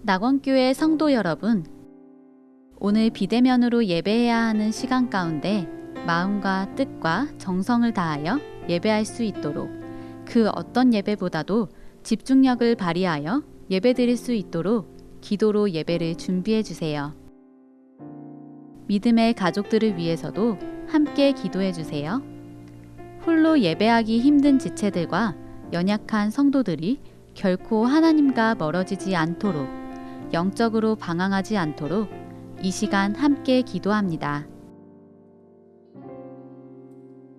낙원교회 성도 여러분, 오늘 비대면으로 예배해야 하는 시간 가운데 마음과 뜻과 정성을 다하여 예배할 수 있도록 그 어떤 예배보다도 집중력을 발휘하여 예배드릴 수 있도록 기도로 예배를 준비해 주세요. 믿음의 가족들을 위해서도 함께 기도해 주세요. 홀로 예배하기 힘든 지체들과 연약한 성도들이 결코 하나님과 멀어지지 않도록, 영적으로 방황하지 않도록 이 시간 함께 기도합니다.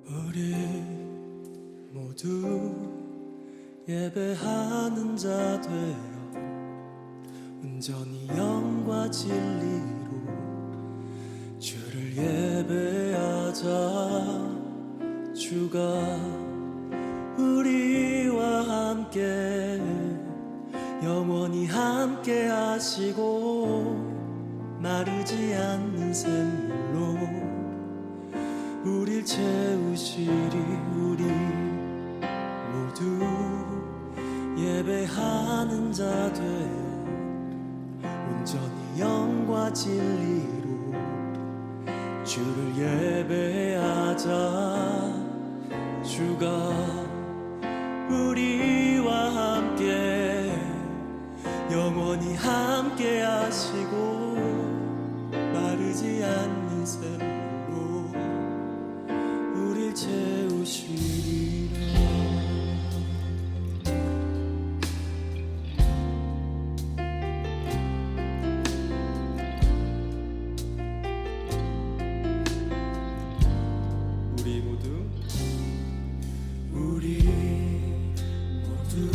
우리 모두 예배하는 자 되어 온전히 영과 진리로 주를 예배하자. 주가 우리와 함께 영원히 함께 하시고 마르지 않는 샘물로 우릴 채우시리. 우리 모두 예배하는 자 되어 온전히 영과 진리로 주를 예배하자. 주가 우리와 함께 영원히 함께 하시고 마르지 않는 샘물로 우릴 채우시리라. 우리 모두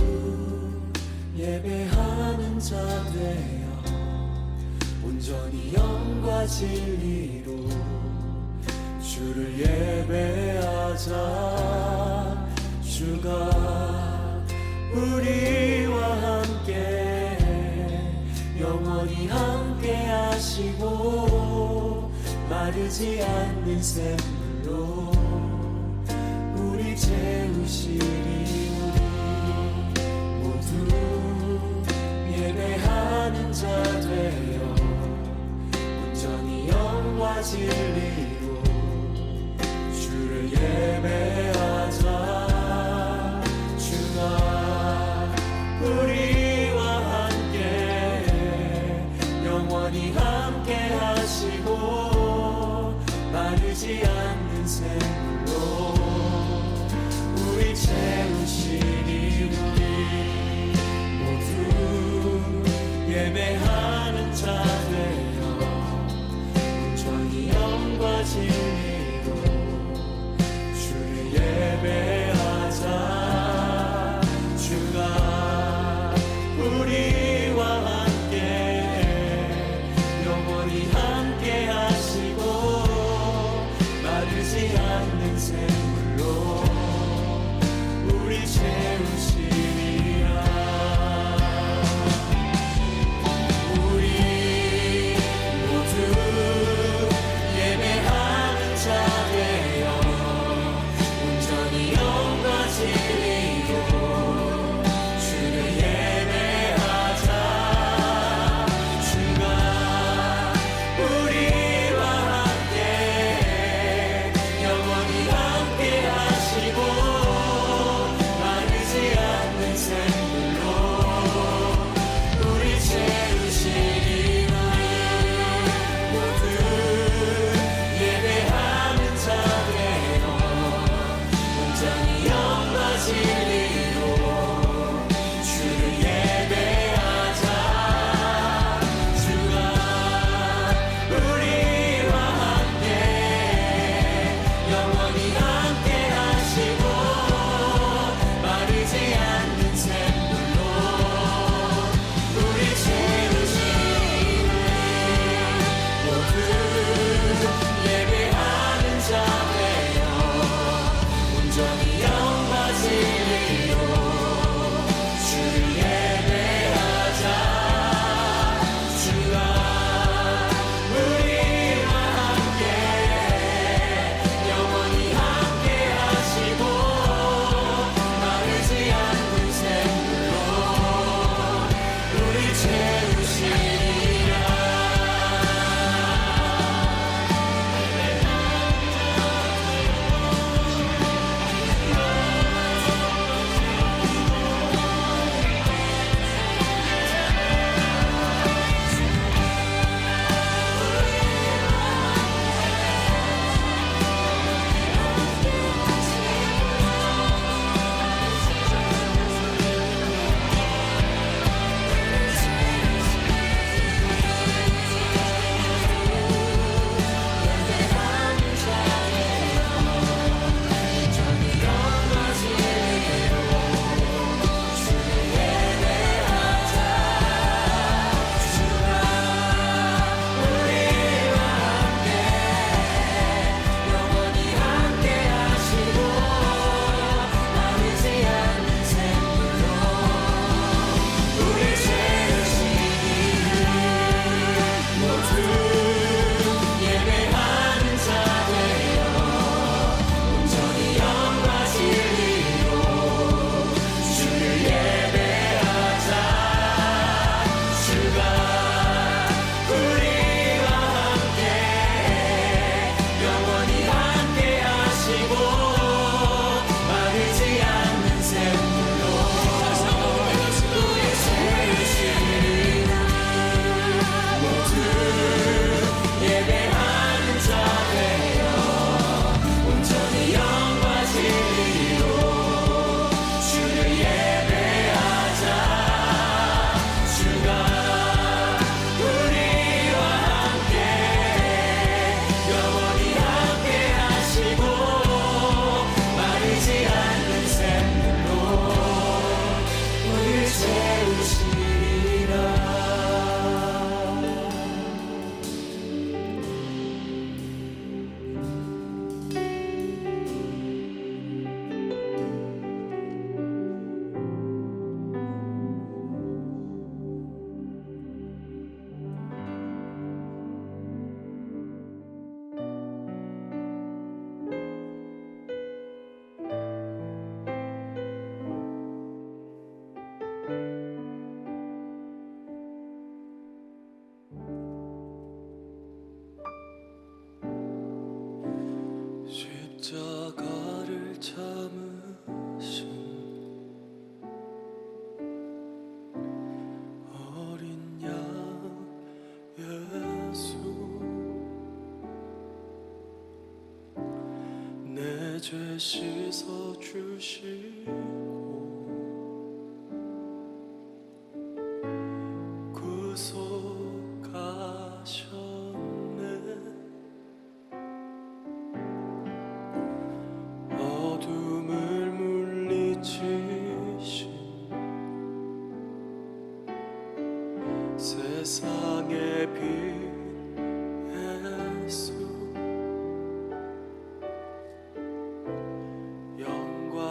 예배하는 자 되어 온전히 영과 진리로 주를 예배하자. 주가 우리와 함께 영원히 함께 하시고 마르지 않는 샘물로 우리 채우시리. 우리 모두 예배하는 자 되어 온전히 영과 진리로 주를 예배하자. 주가 우리와 함께 영원히 함께 하시고 마르지 않는 씻어 주시고 구속하셨네. 어둠을 물리치신 세상의 빛 예수, 영광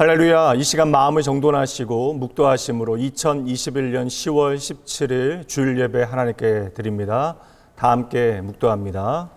할렐루야. 이 시간 마음을 정돈하시고 묵도하심으로 2021년 10월 17일 주일 예배 하나님께 드립니다. 다 함께 묵도합니다.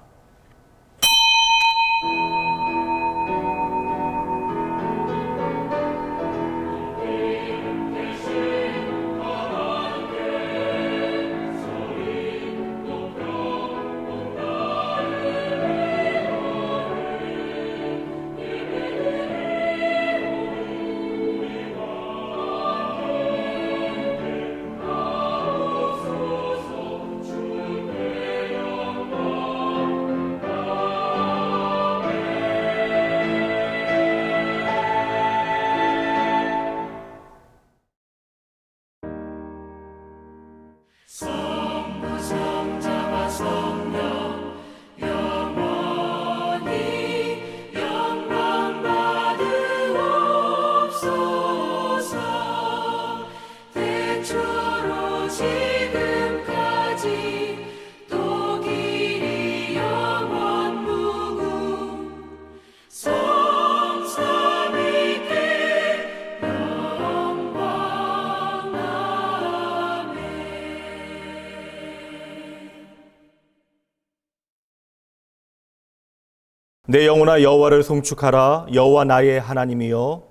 내 영혼아 여호와를 송축하라. 여호와 나의 하나님이여.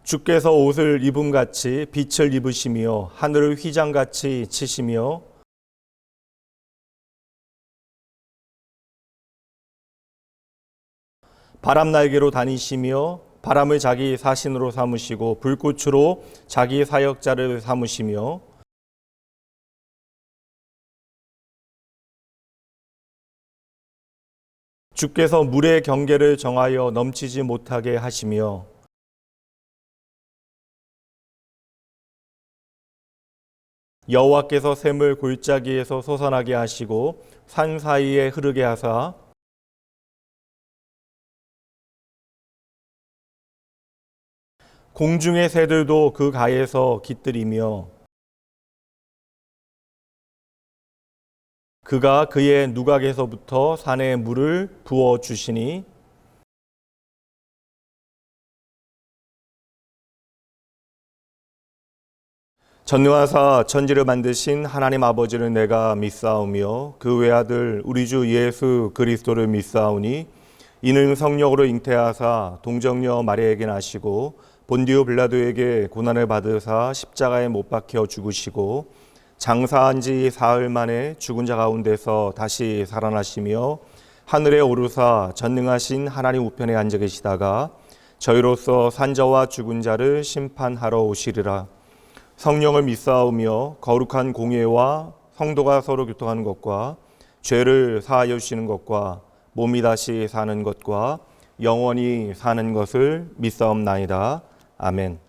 주께서 옷을 입음같이 빛을 입으시며 하늘을 휘장같이 치시며 바람 날개로 다니시며 바람을 자기 사신으로 삼으시고 불꽃으로 자기 사역자를 삼으시며 주께서 물의 경계를 정하여 넘치지 못하게 하시며 여호와께서 샘을 골짜기에서 솟아나게 하시고 산 사이에 흐르게 하사 공중의 새들도 그 가에서 깃들이며 그가 그의 누각에서부터 산에 물을 부어 주시니 전능하사 천지를 만드신 하나님 아버지를 내가 믿사오며 그 외아들 우리 주 예수 그리스도를 믿사오니 이는 성령으로 잉태하사 동정녀 마리아에게 나시고 본디오 빌라도에게 고난을 받으사 십자가에 못 박혀 죽으시고 장사한 지 사흘 만에 죽은 자 가운데서 다시 살아나시며 하늘에 오르사 전능하신 하나님 우편에 앉아 계시다가 저희로서 산자와 죽은 자를 심판하러 오시리라. 성령을 믿사오며 거룩한 공예와 성도가 서로 교통하는 것과 죄를 사하여 주시는 것과 몸이 다시 사는 것과 영원히 사는 것을 믿사옵나이다. 아멘.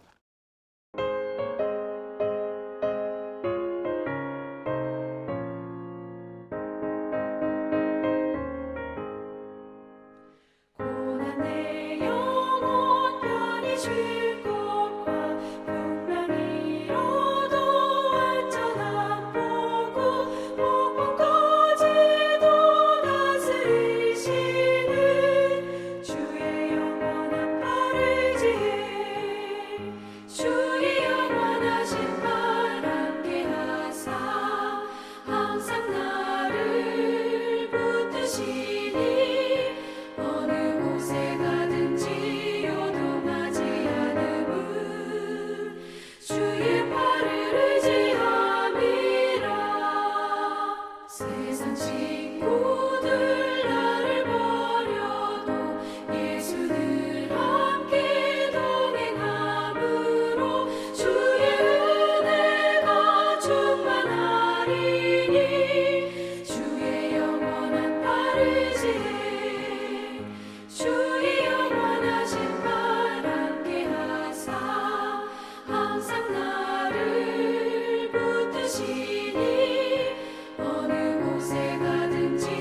어느 곳에 가든지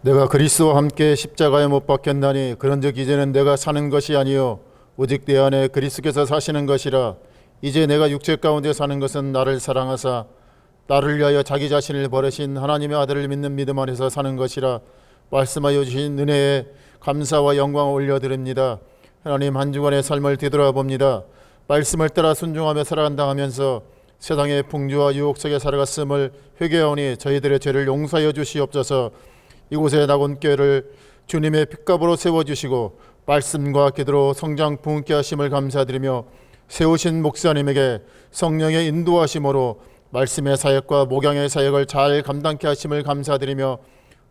내가 그리스도와 함께 십자가에 못 박혔나니 그런즉 이제는 내가 사는 것이 아니요 오직 내 안에 그리스도께서 사시는 것이라. 이제 내가 육체 가운데 사는 것은 나를 사랑하사 나를 위하여 자기 자신을 버리신 하나님의 아들을 믿는 믿음 안에서 사는 것이라 말씀하여 주신 은혜에 감사와 영광을 올려드립니다. 하나님, 한 주간의 삶을 되돌아봅니다. 말씀을 따라 순종하며 살아간다 하면서 세상의 풍조와 유혹 속에 살아갔음을 회개하오니 저희들의 죄를 용서하여 주시옵소서. 이곳에 낙원교회를 주님의 핏값으로 세워주시고 말씀과 기도로 성장 부흥케 하심을 감사드리며 세우신 목사님에게 성령의 인도하심으로 말씀의 사역과 목양의 사역을 잘 감당케 하심을 감사드리며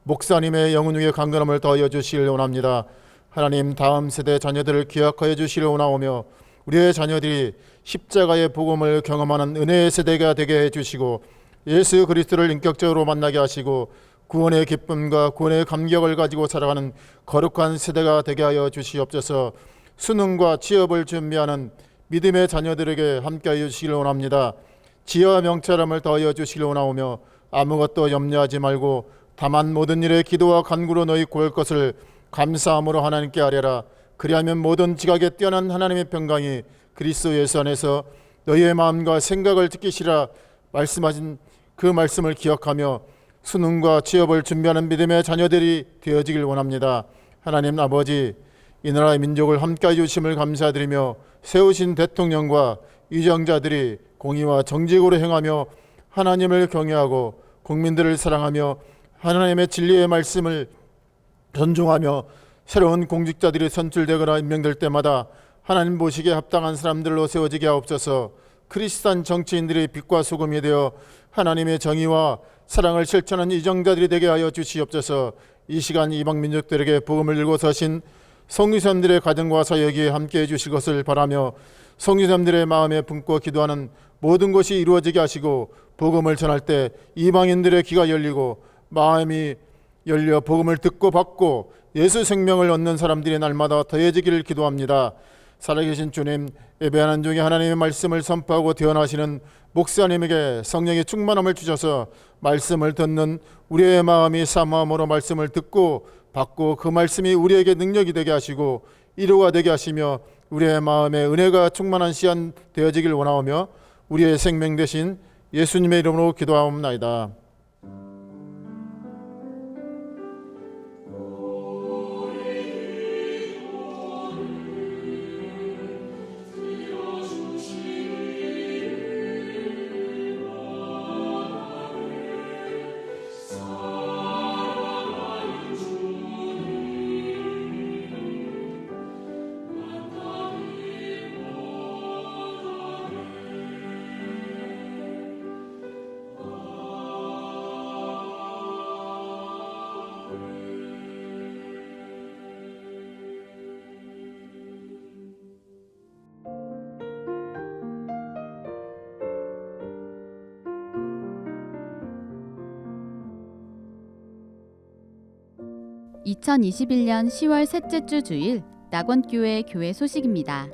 목사님의 영혼 위에 강건함을 더하여 주시길 원합니다. 하나님, 다음 세대 자녀들을 기억하여 주시길 원하오며 우리의 자녀들이 십자가의 복음을 경험하는 은혜의 세대가 되게 해주시고 예수 그리스도를 인격적으로 만나게 하시고 구원의 기쁨과 구원의 감격을 가지고 살아가는 거룩한 세대가 되게 하여 주시옵소서. 수능과 취업을 준비하는 믿음의 자녀들에게 함께하여 주시길 원합니다. 지혜와 명철함을 더하여 주시길 원하오며 아무것도 염려하지 말고 다만 모든 일에 기도와 간구로 너희 구할 것을 감사함으로 하나님께 아뢰라. 그리하면 모든 지각에 뛰어난 하나님의 평강이 그리스도 예수 안에서 너희의 마음과 생각을 지키시라 말씀하신 그 말씀을 기억하며 수능과 취업을 준비하는 믿음의 자녀들이 되어지길 원합니다. 하나님 아버지, 이 나라의 민족을 함께해 주심을 감사드리며 세우신 대통령과 위정자들이 공의와 정직으로 행하며 하나님을 경외하고 국민들을 사랑하며 하나님의 진리의 말씀을 존중하며 새로운 공직자들이 선출되거나 임명될 때마다 하나님 보시기에 합당한 사람들로 세워지게 하옵소서. 크리스찬 정치인들이 빛과 소금이 되어 하나님의 정의와 사랑을 실천하는 이정자들이 되게 하여 주시옵소서. 이 시간 이방 민족들에게 복음을 들고 서신 성교사님들의 가정과 사역에 함께해 주실 것을 바라며 성교사님들의 마음에 품고 기도하는 모든 것이 이루어지게 하시고 복음을 전할 때 이방인들의 귀가 열리고 마음이 열려 복음을 듣고 받고 예수 생명을 얻는 사람들이 날마다 더해지기를 기도합니다. 살아계신 주님, 예배하는 중에 하나님의 말씀을 선포하고 대언하시는 목사님에게 성령의 충만함을 주셔서 말씀을 듣는 우리의 마음이 사모함으로 말씀을 듣고 받고 그 말씀이 우리에게 능력이 되게 하시고 이루가 되게 하시며 우리의 마음에 은혜가 충만한 시간 되어지길 원하오며 우리의 생명 되신 예수님의 이름으로 기도하옵나이다. (2021년 10월 셋째 주 주일) 낙원교회 교회 소식입니다.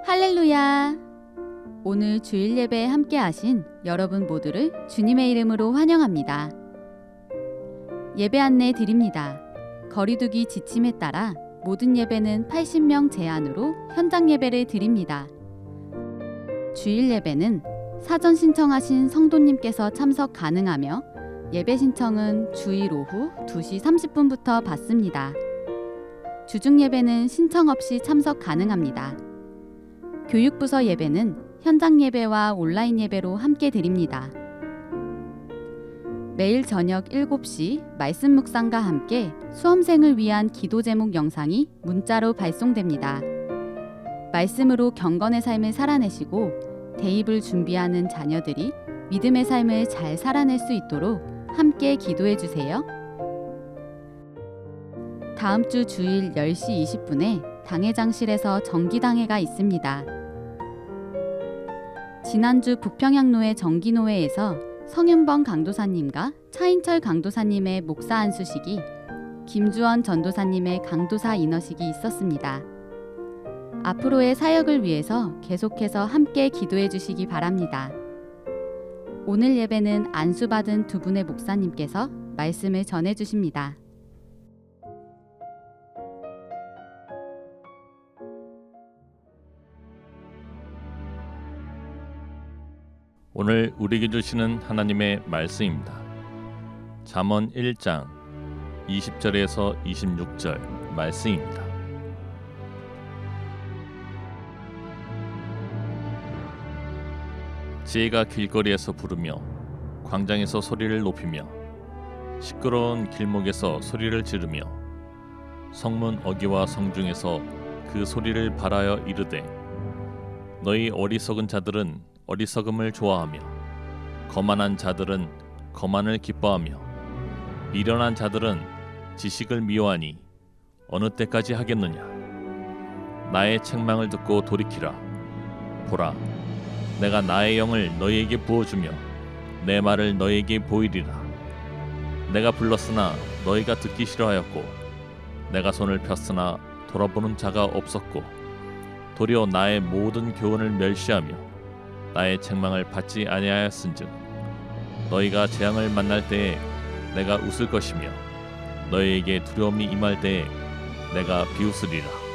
할렐루야! 오늘 주일 예배에 함께 하신 여러분 모두를 주님의 이름으로 환영합니다. 예배 안내 드립니다. 거리두기 지침에 따라 모든 예배는 80명 제한으로 현장 예배를 드립니다. 주일 예배는 사전 신청하신 성도님께서 참석 가능하며 예배 신청은 주일 오후 2시 30분부터 받습니다. 주중 예배는 신청 없이 참석 가능합니다. 교육부서 예배는 현장 예배와 온라인 예배로 함께 드립니다. 매일 저녁 7시 말씀 묵상과 함께 수험생을 위한 기도 제목 영상이 문자로 발송됩니다. 말씀으로 경건의 삶을 살아내시고 대입을 준비하는 자녀들이 믿음의 삶을 잘 살아낼 수 있도록 함께 기도해 주세요. 다음 주 주일 10시 20분에 당회장실에서 정기당회가 있습니다. 지난주 북평양로의 정기노회에서 성윤범 강도사님과 차인철 강도사님의 목사 안수식이, 김주원 전도사님의 강도사 인허식이 있었습니다. 앞으로의 사역을 위해서 계속해서 함께 기도해 주시기 바랍니다. 오늘 예배는 안수받은 두 분의 목사님께서 말씀을 전해 주십니다. 오늘 우리에게 주시는 하나님의 말씀입니다. 잠언 1장 20절에서 26절 말씀입니다. 지혜가 길거리에서 부르며 광장에서 소리를 높이며 시끄러운 길목에서 소리를 지르며 성문 어귀와 성중에서 그 소리를 발하여 이르되 너희 어리석은 자들은 어리석음을 좋아하며 거만한 자들은 거만을 기뻐하며 미련한 자들은 지식을 미워하니 어느 때까지 하겠느냐. 나의 책망을 듣고 돌이키라. 보라, 내가 나의 영을 너희에게 부어주며 내 말을 너희에게 보이리라. 내가 불렀으나 너희가 듣기 싫어하였고 내가 손을 폈으나 돌아보는 자가 없었고 도리어 나의 모든 교훈을 멸시하며 나의 책망을 받지 아니하였은즉 너희가 재앙을 만날 때에 내가 웃을 것이며 너희에게 두려움이 임할 때에 내가 비웃으리라.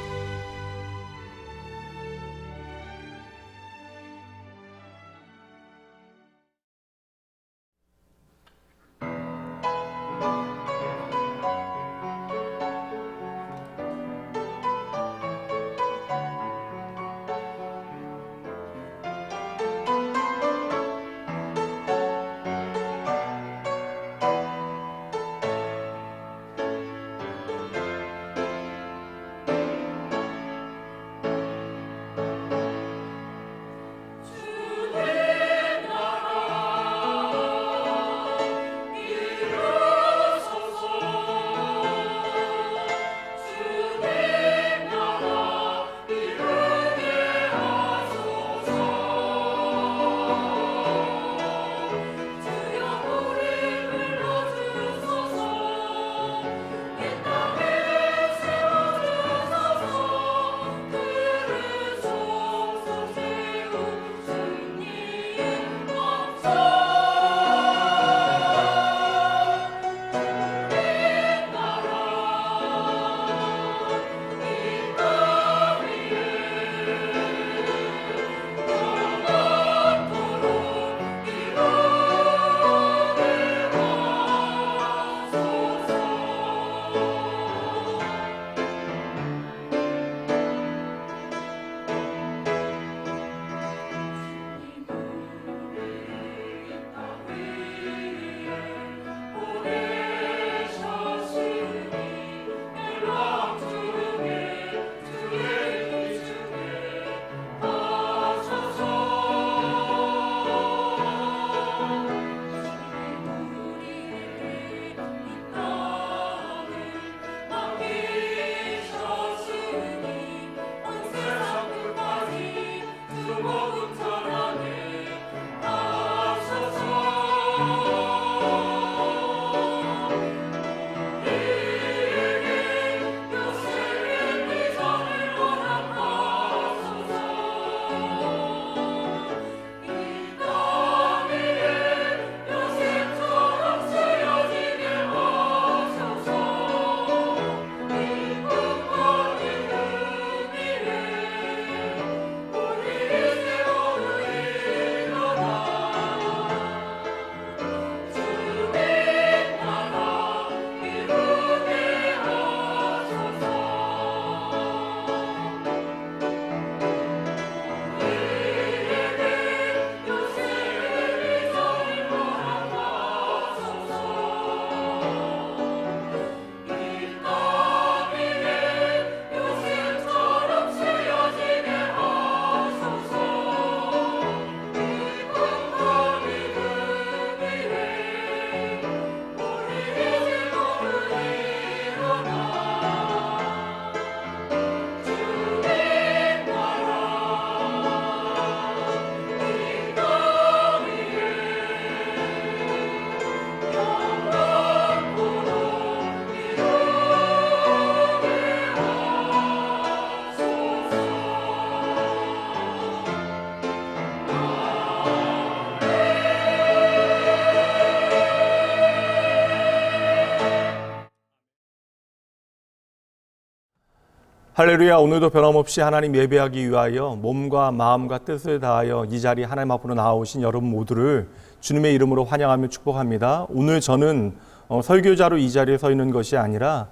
할렐루야. 오늘도 변함없이 하나님 예배하기 위하여 몸과 마음과 뜻을 다하여 이 자리에 하나님 앞으로 나오신 여러분 모두를 주님의 이름으로 환영하며 축복합니다. 오늘 저는 설교자로 이 자리에 서 있는 것이 아니라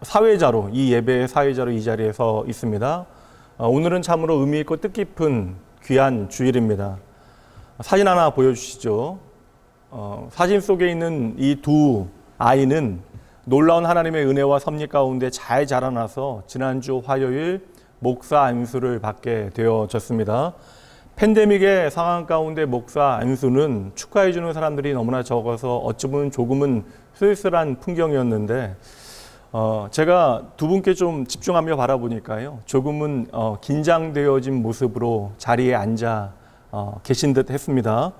사회자로, 이 예배의 사회자로 이 자리에 서 있습니다. 오늘은 참으로 의미 있고 뜻깊은 귀한 주일입니다. 사진 하나 보여주시죠. 사진 속에 있는 이 두 아이는 놀라운 하나님의 은혜와 섭리 가운데 잘 자라나서 지난주 화요일 목사 안수를 받게 되어졌습니다. 팬데믹의 상황 가운데 목사 안수는 축하해 주는 사람들이 너무나 적어서 어찌 보면 조금은 쓸쓸한 풍경이었는데 제가 두 분께 좀 집중하며 바라보니까요, 조금은 긴장되어진 모습으로 자리에 앉아 계신 듯 했습니다.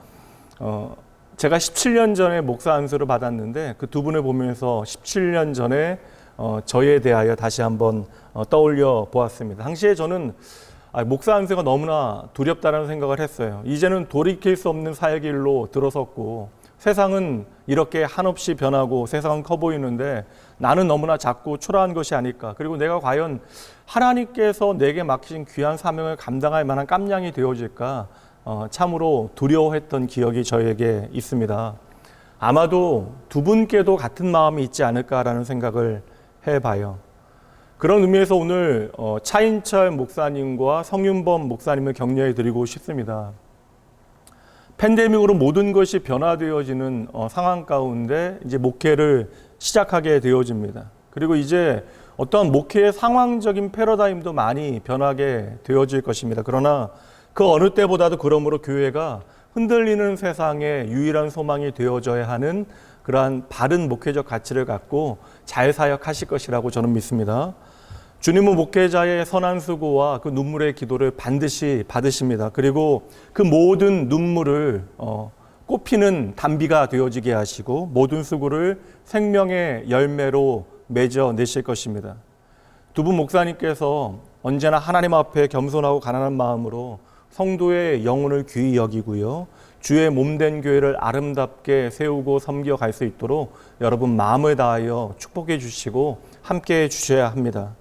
제가 17년 전에 목사 안수를 받았는데 그 두 분을 보면서 17년 전에 저에 대하여 다시 한번 떠올려 보았습니다. 당시에 저는 목사 안수가 너무나 두렵다는 생각을 했어요. 이제는 돌이킬 수 없는 사역일로 들어섰고 세상은 이렇게 한없이 변하고 세상은 커 보이는데 나는 너무나 작고 초라한 것이 아닐까. 그리고 내가 과연 하나님께서 내게 맡기신 귀한 사명을 감당할 만한 깜냥이 되어질까. 참으로 두려워했던 기억이 저에게 있습니다. 아마도 두 분께도 같은 마음이 있지 않을까라는 생각을 해봐요. 그런 의미에서 오늘 차인철 목사님과 성윤범 목사님을 격려해 드리고 싶습니다. 팬데믹으로 모든 것이 변화되어지는 상황 가운데 이제 목회를 시작하게 되어집니다. 그리고 이제 어떤 목회의 상황적인 패러다임도 많이 변하게 되어질 것입니다. 그러나 그 어느 때보다도 그러므로 교회가 흔들리는 세상에 유일한 소망이 되어져야 하는 그러한 바른 목회적 가치를 갖고 잘 사역하실 것이라고 저는 믿습니다. 주님은 목회자의 선한 수고와 그 눈물의 기도를 반드시 받으십니다. 그리고 그 모든 눈물을 꽃피는 단비가 되어지게 하시고 모든 수고를 생명의 열매로 맺어내실 것입니다. 두 분 목사님께서 언제나 하나님 앞에 겸손하고 가난한 마음으로 성도의 영혼을 귀히 여기고요, 주의 몸된 교회를 아름답게 세우고 섬겨갈 수 있도록 여러분 마음을 다하여 축복해 주시고 함께 해 주셔야 합니다.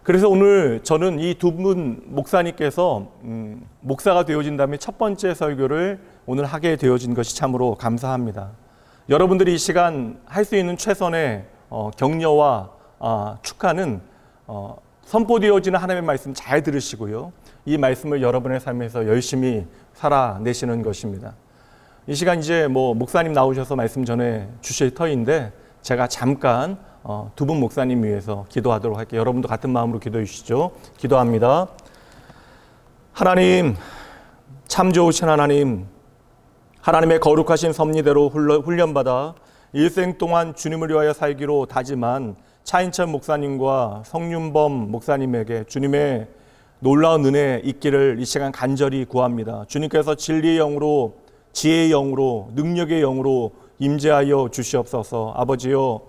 그래서 오늘 저는 이 두 분 목사님께서 목사가 되어진다면 첫 번째 설교를 오늘 하게 되어진 것이 참으로 감사합니다. 여러분들이 이 시간 할 수 있는 최선의 격려와 축하는 선포되어지는 하나님의 말씀 잘 들으시고요, 이 말씀을 여러분의 삶에서 열심히 살아내시는 것입니다. 이 시간 이제 목사님 나오셔서 말씀 전해 주실 터인데 제가 잠깐 두 분 목사님 위해서 기도하도록 할게요. 여러분도 같은 마음으로 기도해 주시죠. 기도합니다. 하나님, 참 좋으신 하나님, 하나님의 거룩하신 섭리대로 훈련받아 일생 동안 주님을 위하여 살기로 다짐한 차인철 목사님과 성윤범 목사님에게 주님의 놀라운 은혜 있기를 이 시간 간절히 구합니다. 주님께서 진리의 영으로, 지혜의 영으로, 능력의 영으로 임재하여 주시옵소서. 아버지요,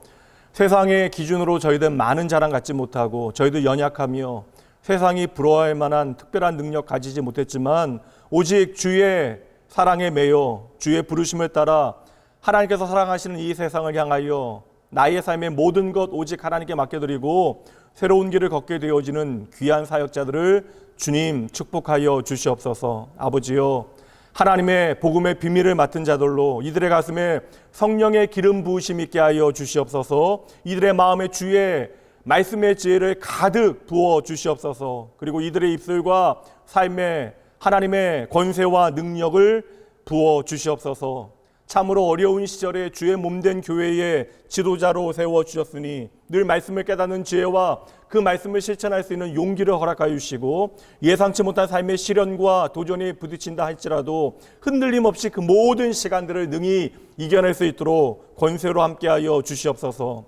세상의 기준으로 저희들 많은 자랑 갖지 못하고 저희들 연약하며 세상이 부러워할 만한 특별한 능력 가지지 못했지만 오직 주의 사랑에 매여 주의 부르심을 따라 하나님께서 사랑하시는 이 세상을 향하여 나의 삶의 모든 것 오직 하나님께 맡겨드리고 새로운 길을 걷게 되어지는 귀한 사역자들을 주님 축복하여 주시옵소서. 아버지요, 하나님의 복음의 비밀을 맡은 자들로 이들의 가슴에 성령의 기름 부으심 있게 하여 주시옵소서. 이들의 마음에 주의 말씀의 지혜를 가득 부어 주시옵소서. 그리고 이들의 입술과 삶에 하나님의 권세와 능력을 부어 주시옵소서. 참으로 어려운 시절에 주의 몸된 교회의 지도자로 세워주셨으니 늘 말씀을 깨닫는 지혜와 그 말씀을 실천할 수 있는 용기를 허락하여 주시고 예상치 못한 삶의 시련과 도전이 부딪힌다 할지라도 흔들림 없이 그 모든 시간들을 능히 이겨낼 수 있도록 권세로 함께하여 주시옵소서.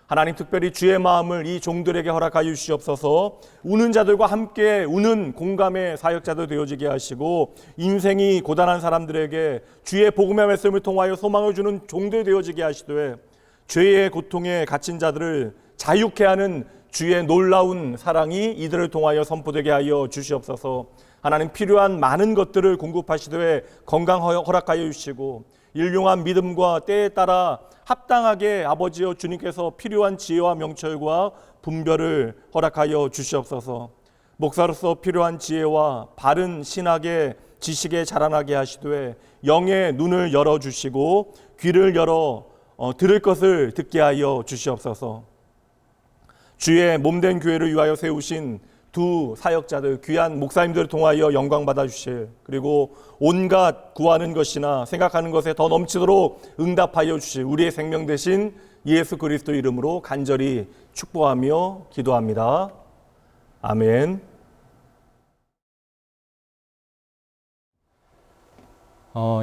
하나님, 특별히 주의 마음을 이 종들에게 허락하여 주시옵소서. 우는 자들과 함께 우는 공감의 사역자들 되어지게 하시고 인생이 고단한 사람들에게 주의 복음의 말씀을 통하여 소망을 주는 종들 되어지게 하시되 죄의 고통에 갇힌 자들을 자유케 하는 주의 놀라운 사랑이 이들을 통하여 선포되게 하여 주시옵소서. 하나님, 필요한 많은 것들을 공급하시되 건강 허락하여 주시고 일용한 믿음과 때에 따라 합당하게 아버지여 주님께서 필요한 지혜와 명철과 분별을 허락하여 주시옵소서. 목사로서 필요한 지혜와 바른 신학의 지식에 자라나게 하시되 영의 눈을 열어주시고 귀를 열어 들을 것을 듣게 하여 주시옵소서. 주의 몸된 교회를 위하여 세우신 두 사역자들, 귀한 목사님들을 통하여 영광 받아 주실, 그리고 온갖 구하는 것이나 생각하는 것에 더 넘치도록 응답하여 주실 우리의 생명 되신 예수 그리스도 이름으로 간절히 축복하며 기도합니다. 아멘.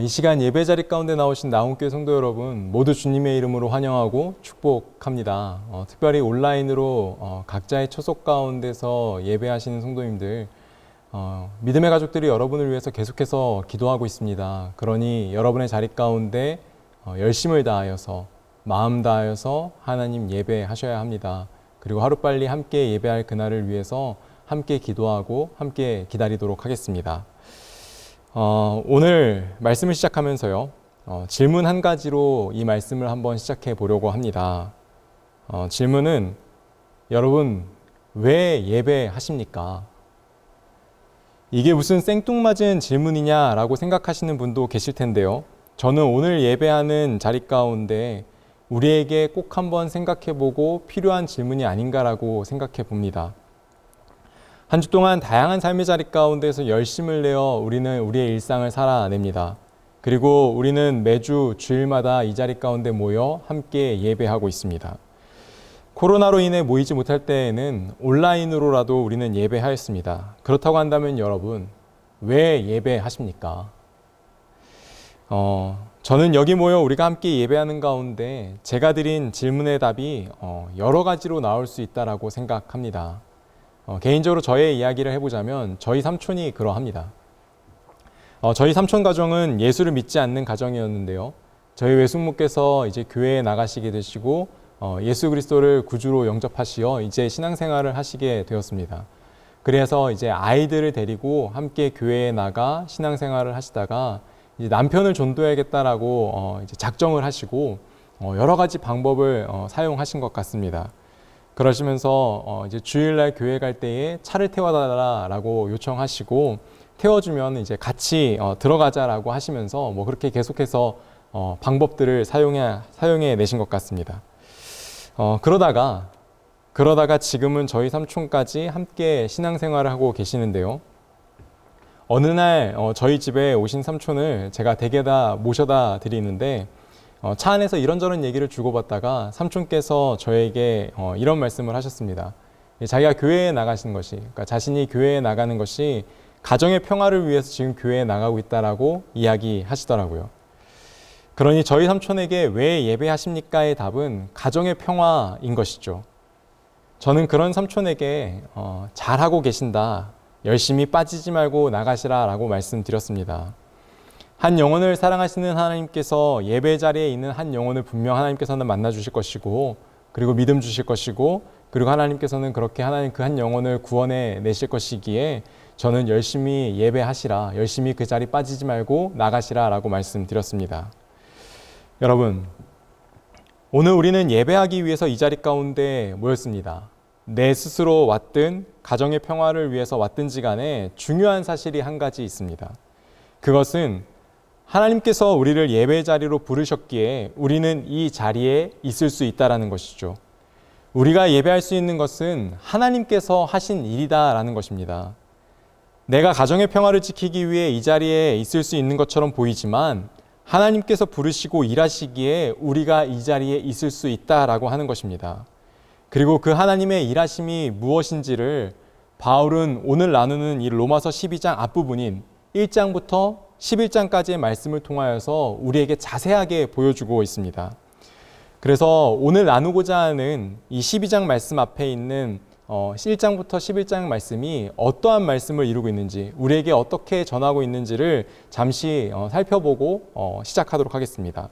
이 시간 예배 자리 가운데 나오신 나온교회 성도 여러분 모두 주님의 이름으로 환영하고 축복합니다. 특별히 온라인으로 각자의 처속 가운데서 예배하시는 성도님들, 믿음의 가족들이 여러분을 위해서 계속해서 기도하고 있습니다. 그러니 여러분의 자리 가운데 열심을 다하여서 마음 다하여서 하나님 예배하셔야 합니다. 그리고 하루빨리 함께 예배할 그날을 위해서 함께 기도하고 함께 기다리도록 하겠습니다. 오늘 말씀을 시작하면서요, 질문 한 가지로 이 말씀을 한번 시작해 보려고 합니다. 질문은, 여러분 왜 예배하십니까? 이게 무슨 생뚱맞은 질문이냐라고 생각하시는 분도 계실 텐데요. 저는 오늘 예배하는 자리 가운데 우리에게 꼭 한번 생각해 보고 필요한 질문이 아닌가라고 생각해 봅니다. 한 주 동안 다양한 삶의 자리 가운데서 열심을 내어 우리는 우리의 일상을 살아냅니다. 그리고 우리는 매주 주일마다 이 자리 가운데 모여 함께 예배하고 있습니다. 코로나로 인해 모이지 못할 때에는 온라인으로라도 우리는 예배하였습니다. 그렇다고 한다면 여러분, 왜 예배하십니까? 저는 여기 모여 우리가 함께 예배하는 가운데 제가 드린 질문의 답이 여러 가지로 나올 수 있다고 생각합니다. 개인적으로 저의 이야기를 해보자면 저희 삼촌이 그러합니다. 저희 삼촌 가정은 예수를 믿지 않는 가정이었는데요. 저희 외숙모께서 이제 교회에 나가시게 되시고 예수 그리스도를 구주로 영접하시어 이제 신앙생활을 하시게 되었습니다. 그래서 이제 아이들을 데리고 함께 교회에 나가 신앙생활을 하시다가 이제 남편을 전도해야겠다라고 이제 작정을 하시고 여러 가지 방법을 사용하신 것 같습니다. 그러시면서 이제 주일날 교회 갈 때에 차를 태워달라라고 요청하시고 태워주면 이제 같이 들어가자라고 하시면서 뭐 그렇게 계속해서 방법들을 사용해 내신 것 같습니다. 그러다가 지금은 저희 삼촌까지 함께 신앙생활을 하고 계시는데요. 어느 날 저희 집에 오신 삼촌을 제가 댁에다 모셔다 드리는데 차 안에서 이런저런 얘기를 주고받다가 삼촌께서 저에게 이런 말씀을 하셨습니다. 자기가 교회에 나가시는 것이, 그러니까 자신이 교회에 나가는 것이 가정의 평화를 위해서 지금 교회에 나가고 있다라고 이야기하시더라고요. 그러니 저희 삼촌에게 왜 예배하십니까의 답은 가정의 평화인 것이죠. 저는 그런 삼촌에게 잘하고 계신다, 열심히 빠지지 말고 나가시라라고 말씀드렸습니다. 한 영혼을 사랑하시는 하나님께서 예배 자리에 있는 한 영혼을 분명 하나님께서는 만나 주실 것이고, 그리고 믿음 주실 것이고, 그리고 하나님께서는 그렇게 하나님 그 한 영혼을 구원해 내실 것이기에 저는 열심히 예배하시라, 열심히 그 자리 빠지지 말고 나가시라 라고 말씀드렸습니다. 여러분, 오늘 우리는 예배하기 위해서 이 자리 가운데 모였습니다. 내 스스로 왔든 가정의 평화를 위해서 왔든지 간에 중요한 사실이 한 가지 있습니다. 그것은 하나님께서 우리를 예배 자리로 부르셨기에 우리는 이 자리에 있을 수 있다는 것이죠. 우리가 예배할 수 있는 것은 하나님께서 하신 일이다라는 것입니다. 내가 가정의 평화를 지키기 위해 이 자리에 있을 수 있는 것처럼 보이지만 하나님께서 부르시고 일하시기에 우리가 이 자리에 있을 수 있다라고 하는 것입니다. 그리고 그 하나님의 일하심이 무엇인지를 바울은 오늘 나누는 이 로마서 12장 앞부분인 1장부터 11장까지의 말씀을 통하여서 우리에게 자세하게 보여주고 있습니다. 그래서 오늘 나누고자 하는 이 12장 말씀 앞에 있는 1장부터 11장 말씀이 어떠한 말씀을 이루고 있는지, 우리에게 어떻게 전하고 있는지를 잠시 살펴보고 시작하도록 하겠습니다.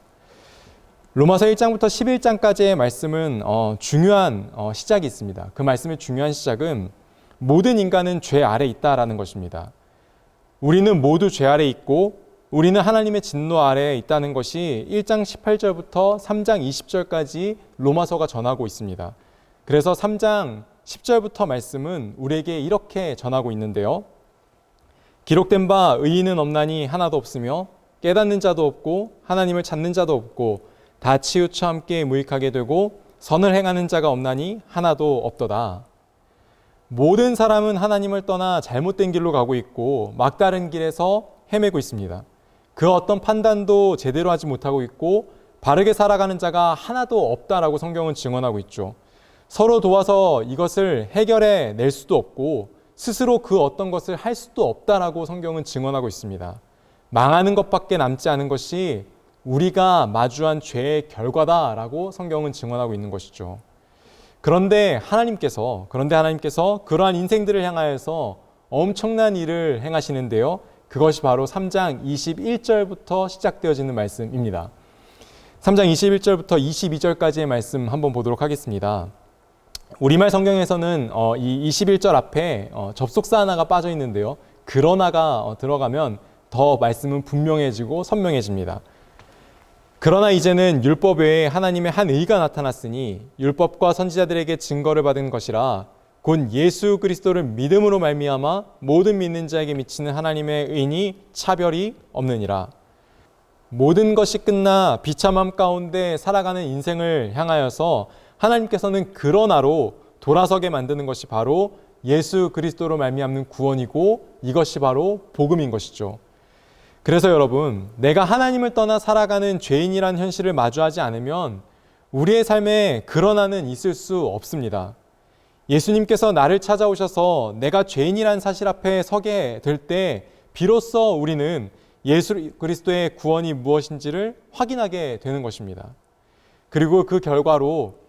로마서 1장부터 11장까지의 말씀은 중요한 시작이 있습니다. 그 말씀의 중요한 시작은 모든 인간은 죄 아래 있다라는 것입니다. 우리는 모두 죄 아래 있고 우리는 하나님의 진노 아래에 있다는 것이 1장 18절부터 3장 20절까지 로마서가 전하고 있습니다. 그래서 3장 10절부터 말씀은 우리에게 이렇게 전하고 있는데요. 기록된 바 의인은 없나니 하나도 없으며 깨닫는 자도 없고 하나님을 찾는 자도 없고 다 치우쳐 함께 무익하게 되고 선을 행하는 자가 없나니 하나도 없도다. 모든 사람은 하나님을 떠나 잘못된 길로 가고 있고 막다른 길에서 헤매고 있습니다. 그 어떤 판단도 제대로 하지 못하고 있고 바르게 살아가는 자가 하나도 없다라고 성경은 증언하고 있죠. 서로 도와서 이것을 해결해 낼 수도 없고 스스로 그 어떤 것을 할 수도 없다라고 성경은 증언하고 있습니다. 망하는 것밖에 남지 않은 것이 우리가 마주한 죄의 결과다라고 성경은 증언하고 있는 것이죠. 그런데 하나님께서 그러한 인생들을 향하여서 엄청난 일을 행하시는데요. 그것이 바로 3장 21절부터 시작되어지는 말씀입니다. 3장 21절부터 22절까지의 말씀 한번 보도록 하겠습니다. 우리말 성경에서는 이 21절 앞에 접속사 하나가 빠져 있는데요. 그러나가 들어가면 더 말씀은 분명해지고 선명해집니다. 그러나 이제는 율법 외에 하나님의 한 의가 나타났으니 율법과 선지자들에게 증거를 받은 것이라 곧 예수 그리스도를 믿음으로 말미암아 모든 믿는 자에게 미치는 하나님의 의인이 차별이 없느니라. 모든 것이 끝나 비참함 가운데 살아가는 인생을 향하여서 하나님께서는 그러나로 돌아서게 만드는 것이 바로 예수 그리스도로 말미암는 구원이고 이것이 바로 복음인 것이죠. 그래서 여러분, 내가 하나님을 떠나 살아가는 죄인이라는 현실을 마주하지 않으면 우리의 삶에 그러나는 있을 수 없습니다. 예수님께서 나를 찾아오셔서 내가 죄인이라는 사실 앞에 서게 될 때 비로소 우리는 예수 그리스도의 구원이 무엇인지를 확인하게 되는 것입니다. 그리고 그 결과로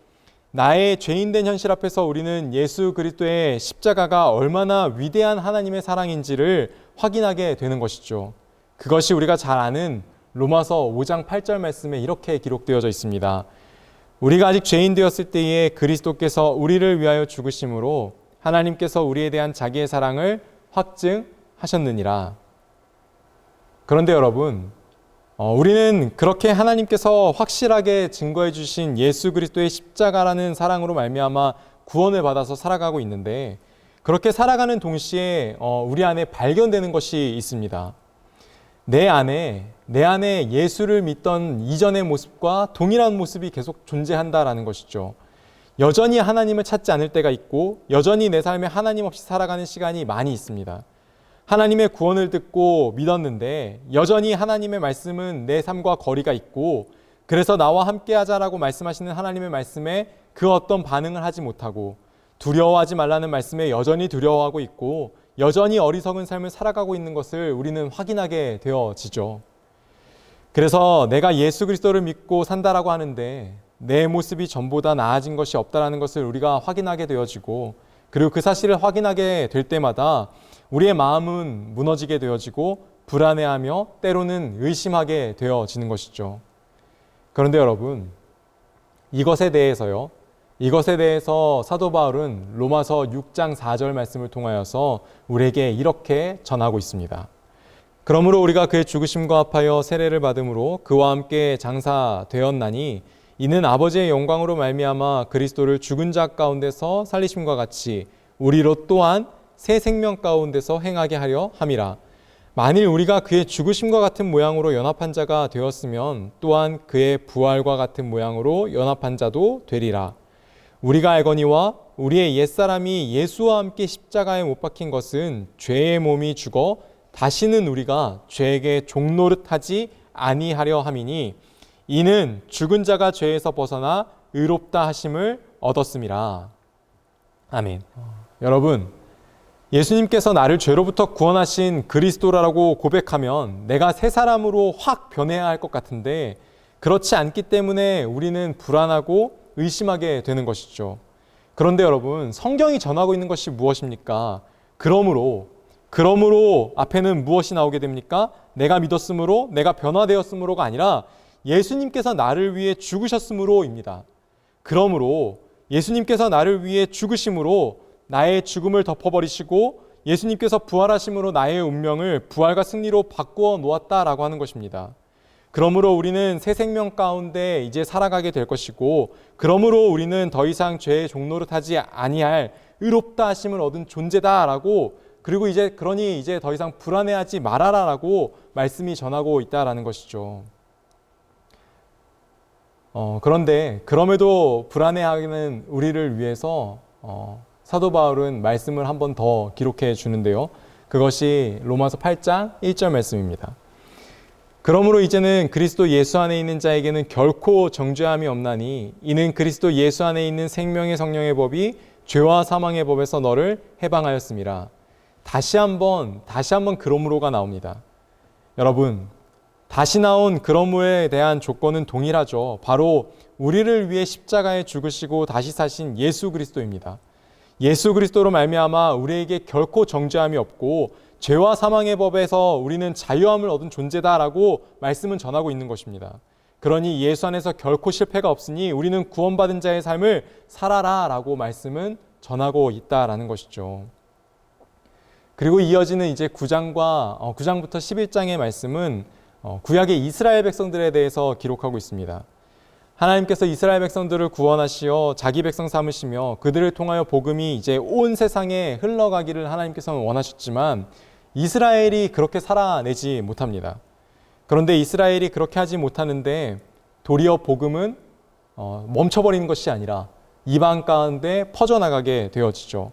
나의 죄인된 현실 앞에서 우리는 예수 그리스도의 십자가가 얼마나 위대한 하나님의 사랑인지를 확인하게 되는 것이죠. 그것이 우리가 잘 아는 로마서 5장 8절 말씀에 이렇게 기록되어져 있습니다. 우리가 아직 죄인 되었을 때에 그리스도께서 우리를 위하여 죽으심으로 하나님께서 우리에 대한 자기의 사랑을 확증하셨느니라. 그런데 여러분, 우리는 그렇게 하나님께서 확실하게 증거해 주신 예수 그리스도의 십자가라는 사랑으로 말미암아 구원을 받아서 살아가고 있는데 그렇게 살아가는 동시에 우리 안에 발견되는 것이 있습니다. 내 안에 예수를 믿던 이전의 모습과 동일한 모습이 계속 존재한다라는 것이죠. 여전히 하나님을 찾지 않을 때가 있고 여전히 내 삶에 하나님 없이 살아가는 시간이 많이 있습니다. 하나님의 구원을 듣고 믿었는데 여전히 하나님의 말씀은 내 삶과 거리가 있고 그래서 나와 함께 하자라고 말씀하시는 하나님의 말씀에 그 어떤 반응을 하지 못하고 두려워하지 말라는 말씀에 여전히 두려워하고 있고 여전히 어리석은 삶을 살아가고 있는 것을 우리는 확인하게 되어지죠. 그래서 내가 예수 그리스도를 믿고 산다라고 하는데 내 모습이 전보다 나아진 것이 없다라는 것을 우리가 확인하게 되어지고 그리고 그 사실을 확인하게 될 때마다 우리의 마음은 무너지게 되어지고 불안해하며 때로는 의심하게 되어지는 것이죠. 그런데 여러분, 이것에 대해서 사도 바울은 로마서 6장 4절 말씀을 통하여서 우리에게 이렇게 전하고 있습니다. 그러므로 우리가 그의 죽으심과 합하여 세례를 받음으로 그와 함께 장사되었나니 이는 아버지의 영광으로 말미암아 그리스도를 죽은 자 가운데서 살리심과 같이 우리로 또한 새 생명 가운데서 행하게 하려 함이라. 만일 우리가 그의 죽으심과 같은 모양으로 연합한 자가 되었으면 또한 그의 부활과 같은 모양으로 연합한 자도 되리라. 우리가 알거니와 우리의 옛사람이 예수와 함께 십자가에 못 박힌 것은 죄의 몸이 죽어 다시는 우리가 죄에게 종노릇하지 아니하려 함이니 이는 죽은 자가 죄에서 벗어나 의롭다 하심을 얻었음이라. 아멘. 여러분, 예수님께서 나를 죄로부터 구원하신 그리스도라고 고백하면 내가 새 사람으로 확 변해야 할 것 같은데 그렇지 않기 때문에 우리는 불안하고 의심하게 되는 것이죠. 그런데 여러분, 성경이 전하고 있는 것이 무엇입니까? 그러므로 앞에는 무엇이 나오게 됩니까? 내가 믿었으므로, 내가 변화되었으므로가 아니라 예수님께서 나를 위해 죽으셨으므로입니다. 그러므로 예수님께서 나를 위해 죽으심으로 나의 죽음을 덮어버리시고 예수님께서 부활하심으로 나의 운명을 부활과 승리로 바꾸어 놓았다라고 하는 것입니다. 그러므로 우리는 새 생명 가운데 이제 살아가게 될 것이고, 그러므로 우리는 더 이상 죄의 종로를 타지 아니할 의롭다 하심을 얻은 존재다라고, 그리고 그러니 이제 더 이상 불안해하지 말아라라고 말씀이 전하고 있다라는 것이죠. 그런데 그럼에도 불안해하는 우리를 위해서 사도 바울은 말씀을 한 번 더 기록해 주는데요. 그것이 로마서 8장 1절 말씀입니다. 그러므로 이제는 그리스도 예수 안에 있는 자에게는 결코 정죄함이 없나니 이는 그리스도 예수 안에 있는 생명의 성령의 법이 죄와 사망의 법에서 너를 해방하였음이라. 다시 한번 그러므로가 나옵니다. 여러분, 다시 나온 그러므로에 대한 조건은 동일하죠. 바로 우리를 위해 십자가에 죽으시고 다시 사신 예수 그리스도입니다. 예수 그리스도로 말미암아 우리에게 결코 정죄함이 없고 죄와 사망의 법에서 우리는 자유함을 얻은 존재다라고 말씀은 전하고 있는 것입니다. 그러니 예수 안에서 결코 실패가 없으니 우리는 구원받은 자의 삶을 살아라라고 말씀은 전하고 있다라는 것이죠. 그리고 이어지는 이제 9장부터 11장의 말씀은 구약의 이스라엘 백성들에 대해서 기록하고 있습니다. 하나님께서 이스라엘 백성들을 구원하시어 자기 백성 삼으시며 그들을 통하여 복음이 이제 온 세상에 흘러가기를 하나님께서는 원하셨지만 이스라엘이 그렇게 살아내지 못합니다. 그런데 이스라엘이 그렇게 하지 못하는데 도리어 복음은 멈춰버리는 것이 아니라 이방 가운데 퍼져나가게 되어지죠.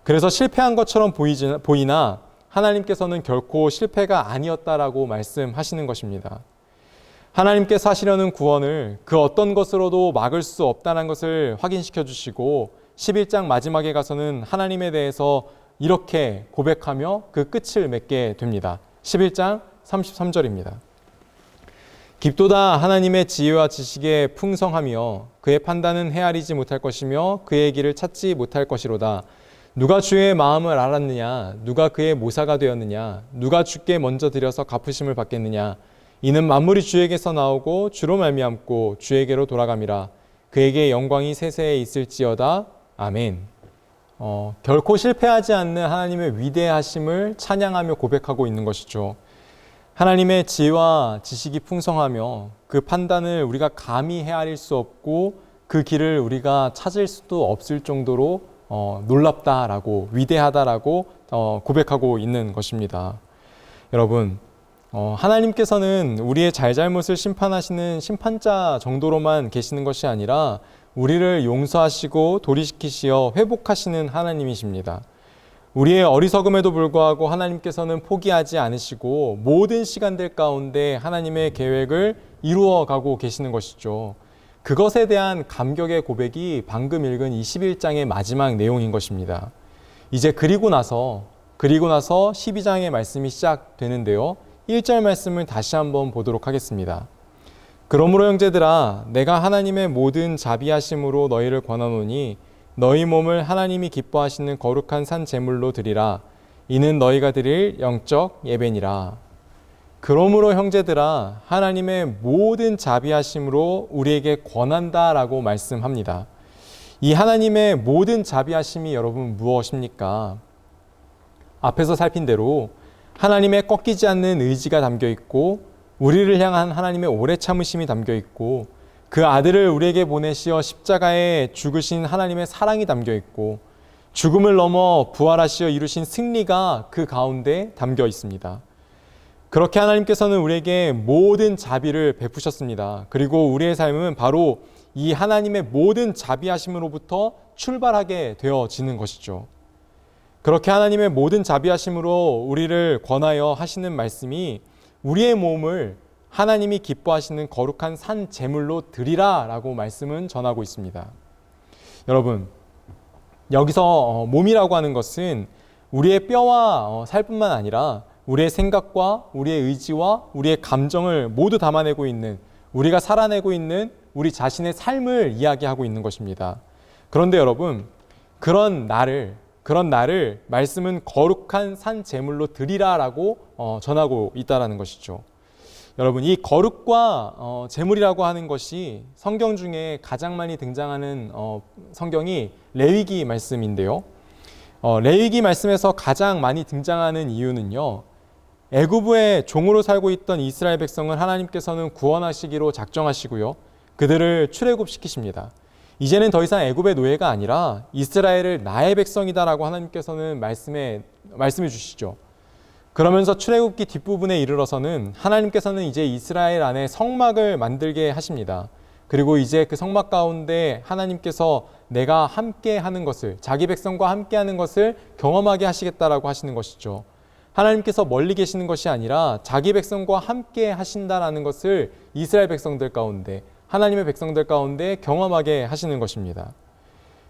그래서 실패한 것처럼 보이나 하나님께서는 결코 실패가 아니었다라고 말씀하시는 것입니다. 하나님께서 하시려는 구원을 그 어떤 것으로도 막을 수 없다는 것을 확인시켜 주시고 11장 마지막에 가서는 하나님에 대해서 이렇게 고백하며 그 끝을 맺게 됩니다. 11장 33절입니다. 깊도다 하나님의 지혜와 지식에 풍성하며 그의 판단은 헤아리지 못할 것이며 그의 길을 찾지 못할 것이로다. 누가 주의 마음을 알았느냐? 누가 그의 모사가 되었느냐? 누가 주께 먼저 드려서 갚으심을 받겠느냐? 이는 만물이 주에게서 나오고 주로 말미암고 주에게로 돌아감이라. 그에게 영광이 세세에 있을지어다. 아멘. 결코 실패하지 않는 하나님의 위대하심을 찬양하며 고백하고 있는 것이죠. 하나님의 지혜와 지식이 풍성하며 그 판단을 우리가 감히 헤아릴 수 없고 그 길을 우리가 찾을 수도 없을 정도로 놀랍다라고 위대하다라고 고백하고 있는 것입니다. 여러분, 하나님께서는 우리의 잘잘못을 심판하시는 심판자 정도로만 계시는 것이 아니라 우리를 용서하시고 도리시키시어 회복하시는 하나님이십니다. 우리의 어리석음에도 불구하고 하나님께서는 포기하지 않으시고 모든 시간들 가운데 하나님의 계획을 이루어가고 계시는 것이죠. 그것에 대한 감격의 고백이 방금 읽은 21장의 마지막 내용인 것입니다. 이제 그리고 나서 12장의 말씀이 시작되는데요. 1절 말씀을 다시 한번 보도록 하겠습니다. 그러므로 형제들아 내가 하나님의 모든 자비하심으로 너희를 권하노니 너희 몸을 하나님이 기뻐하시는 거룩한 산 제물로 드리라. 이는 너희가 드릴 영적 예배니라. 그러므로 형제들아 하나님의 모든 자비하심으로 우리에게 권한다라고 말씀합니다. 이 하나님의 모든 자비하심이 여러분 무엇입니까? 앞에서 살핀 대로 하나님의 꺾이지 않는 의지가 담겨 있고 우리를 향한 하나님의 오래 참으심이 담겨 있고 그 아들을 우리에게 보내시어 십자가에 죽으신 하나님의 사랑이 담겨 있고 죽음을 넘어 부활하시어 이루신 승리가 그 가운데 담겨 있습니다. 그렇게 하나님께서는 우리에게 모든 자비를 베푸셨습니다. 그리고 우리의 삶은 바로 이 하나님의 모든 자비하심으로부터 출발하게 되어지는 것이죠. 그렇게 하나님의 모든 자비하심으로 우리를 권하여 하시는 말씀이 우리의 몸을 하나님이 기뻐하시는 거룩한 산 제물로 드리라 라고 말씀은 전하고 있습니다. 여러분, 여기서 몸이라고 하는 것은 우리의 뼈와 살뿐만 아니라 우리의 생각과 우리의 의지와 우리의 감정을 모두 담아내고 있는, 우리가 살아내고 있는 우리 자신의 삶을 이야기하고 있는 것입니다. 그런데 여러분, 그런 나를 말씀은 거룩한 산 제물로 드리라라고 전하고 있다라는 것이죠. 여러분, 이 거룩과 제물이라고 하는 것이 성경 중에 가장 많이 등장하는 성경이 레위기 말씀인데요. 레위기 말씀에서 가장 많이 등장하는 이유는요, 애굽의 종으로 살고 있던 이스라엘 백성을 하나님께서는 구원하시기로 작정하시고요. 그들을 출애굽시키십니다. 이제는 더 이상 애굽의 노예가 아니라 이스라엘을 나의 백성이다라고 하나님께서는 말씀해 주시죠. 그러면서 출애굽기 뒷부분에 이르러서는 하나님께서는 이제 이스라엘 안에 성막을 만들게 하십니다. 그리고 이제 그 성막 가운데 하나님께서 내가 함께 하는 것을, 자기 백성과 함께 하는 것을 경험하게 하시겠다라고 하시는 것이죠. 하나님께서 멀리 계시는 것이 아니라 자기 백성과 함께 하신다라는 것을 이스라엘 백성들 가운데, 하나님의 백성들 가운데 경험하게 하시는 것입니다.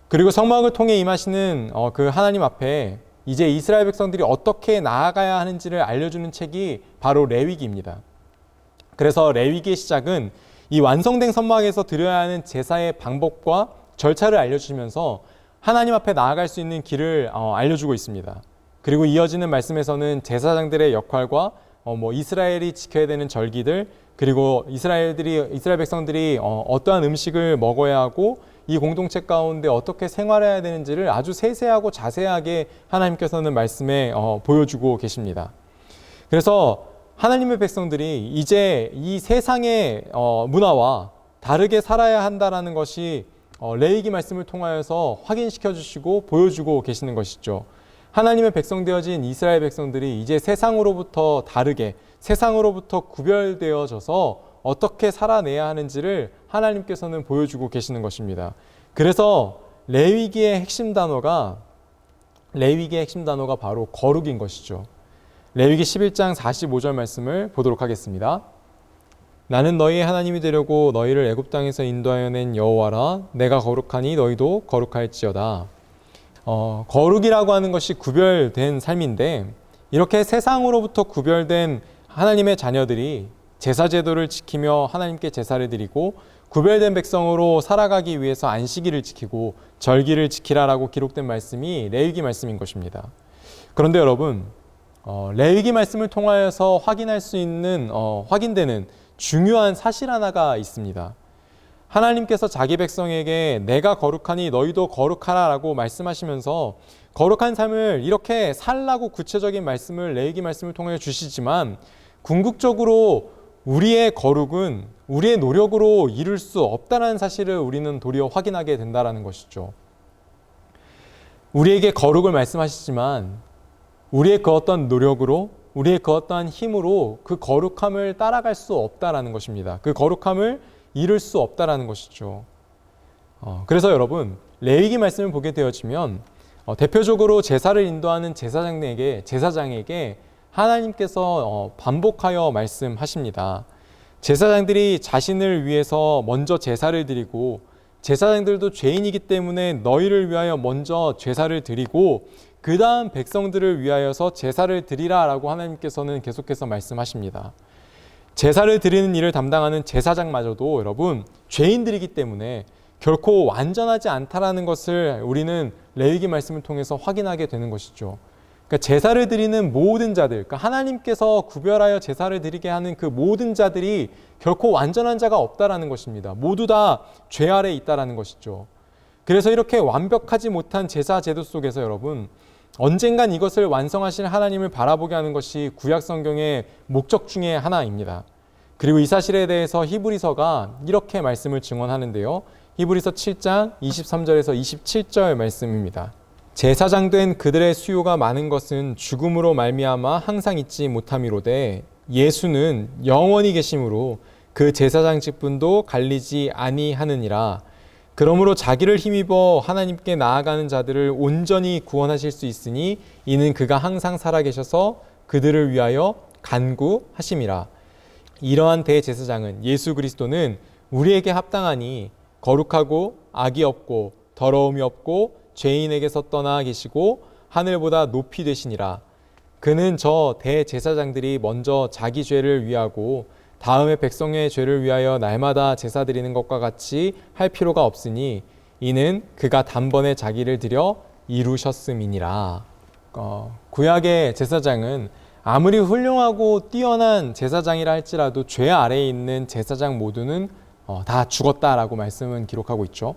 그리고 성막을 통해 임하시는 그 하나님 앞에 이제 이스라엘 백성들이 어떻게 나아가야 하는지를 알려주는 책이 바로 레위기입니다. 그래서 레위기의 시작은 이 완성된 성막에서 드려야 하는 제사의 방법과 절차를 알려주시면서 하나님 앞에 나아갈 수 있는 길을 알려주고 있습니다. 그리고 이어지는 말씀에서는 제사장들의 역할과 이스라엘이 지켜야 되는 절기들, 그리고 이스라엘 백성들이 어떠한 음식을 먹어야 하고 이 공동체 가운데 어떻게 생활해야 되는지를 아주 세세하고 자세하게 하나님께서는 말씀에 보여주고 계십니다. 그래서 하나님의 백성들이 이제 이 세상의 문화와 다르게 살아야 한다라는 것이 레위기 말씀을 통하여서 확인시켜 주시고 보여주고 계시는 것이죠. 하나님의 백성 되어진 이스라엘 백성들이 이제 세상으로부터 다르게, 세상으로부터 구별되어져서 어떻게 살아내야 하는지를 하나님께서는 보여주고 계시는 것입니다. 그래서 레위기의 핵심 단어가 바로 거룩인 것이죠. 레위기 11장 45절 말씀을 보도록 하겠습니다. 나는 너희의 하나님이 되려고 너희를 애굽 땅에서 인도하여 낸 여호와라. 내가 거룩하니 너희도 거룩할지어다. 거룩이라고 하는 것이 구별된 삶인데, 이렇게 세상으로부터 구별된 하나님의 자녀들이 제사 제도를 지키며 하나님께 제사를 드리고 구별된 백성으로 살아가기 위해서 안식일을 지키고 절기를 지키라라고 기록된 말씀이 레위기 말씀인 것입니다. 그런데 여러분, 레위기 말씀을 통하여서 확인할 수 있는 확인되는 중요한 사실 하나가 있습니다. 하나님께서 자기 백성에게 내가 거룩하니 너희도 거룩하라 라고 말씀하시면서 거룩한 삶을 이렇게 살라고 구체적인 말씀을 레위기 말씀을 통해 주시지만, 궁극적으로 우리의 거룩은 우리의 노력으로 이룰 수 없다는 사실을 우리는 도리어 확인하게 된다는 것이죠. 우리에게 거룩을 말씀하시지만 우리의 그 어떤 노력으로, 우리의 그 어떠한 힘으로 그 거룩함을 따라갈 수 없다라는 것입니다. 그 거룩함을 이룰 수 없다라는 것이죠. 그래서 여러분, 레위기 말씀을 보게 되어지면 대표적으로 제사를 인도하는 제사장에게 하나님께서 반복하여 말씀하십니다. 제사장들이 자신을 위해서 먼저 제사를 드리고, 제사장들도 죄인이기 때문에 너희를 위하여 먼저 제사를 드리고 그 다음 백성들을 위하여서 제사를 드리라라고 하나님께서는 계속해서 말씀하십니다. 제사를 드리는 일을 담당하는 제사장마저도 여러분 죄인들이기 때문에 결코 완전하지 않다라는 것을 우리는 레위기 말씀을 통해서 확인하게 되는 것이죠. 그러니까 제사를 드리는 모든 자들, 그러니까 하나님께서 구별하여 제사를 드리게 하는 그 모든 자들이 결코 완전한 자가 없다라는 것입니다. 모두 다 죄 아래에 있다라는 것이죠. 그래서 이렇게 완벽하지 못한 제사 제도 속에서 여러분, 언젠간 이것을 완성하실 하나님을 바라보게 하는 것이 구약 성경의 목적 중에 하나입니다. 그리고 이 사실에 대해서 히브리서가 이렇게 말씀을 증언하는데요. 히브리서 7장 23절에서 27절 말씀입니다. 제사장 된 그들의 수요가 많은 것은 죽음으로 말미암아 항상 있지 못함이로되 예수는 영원히 계심으로 그 제사장 직분도 갈리지 아니하느니라. 그러므로 자기를 힘입어 하나님께 나아가는 자들을 온전히 구원하실 수 있으니 이는 그가 항상 살아계셔서 그들을 위하여 간구하심이라. 이러한 대제사장은 예수 그리스도는 우리에게 합당하니 거룩하고 악이 없고 더러움이 없고 죄인에게서 떠나 계시고 하늘보다 높이 되시니라. 그는 저 대제사장들이 먼저 자기 죄를 위하고 다음에 백성의 죄를 위하여 날마다 제사 드리는 것과 같이 할 필요가 없으니 이는 그가 단번에 자기를 드려 이루셨음이니라. 구약의 제사장은 아무리 훌륭하고 뛰어난 제사장이라 할지라도 죄 아래에 있는 제사장 모두는 다 죽었다라고 말씀은 기록하고 있죠.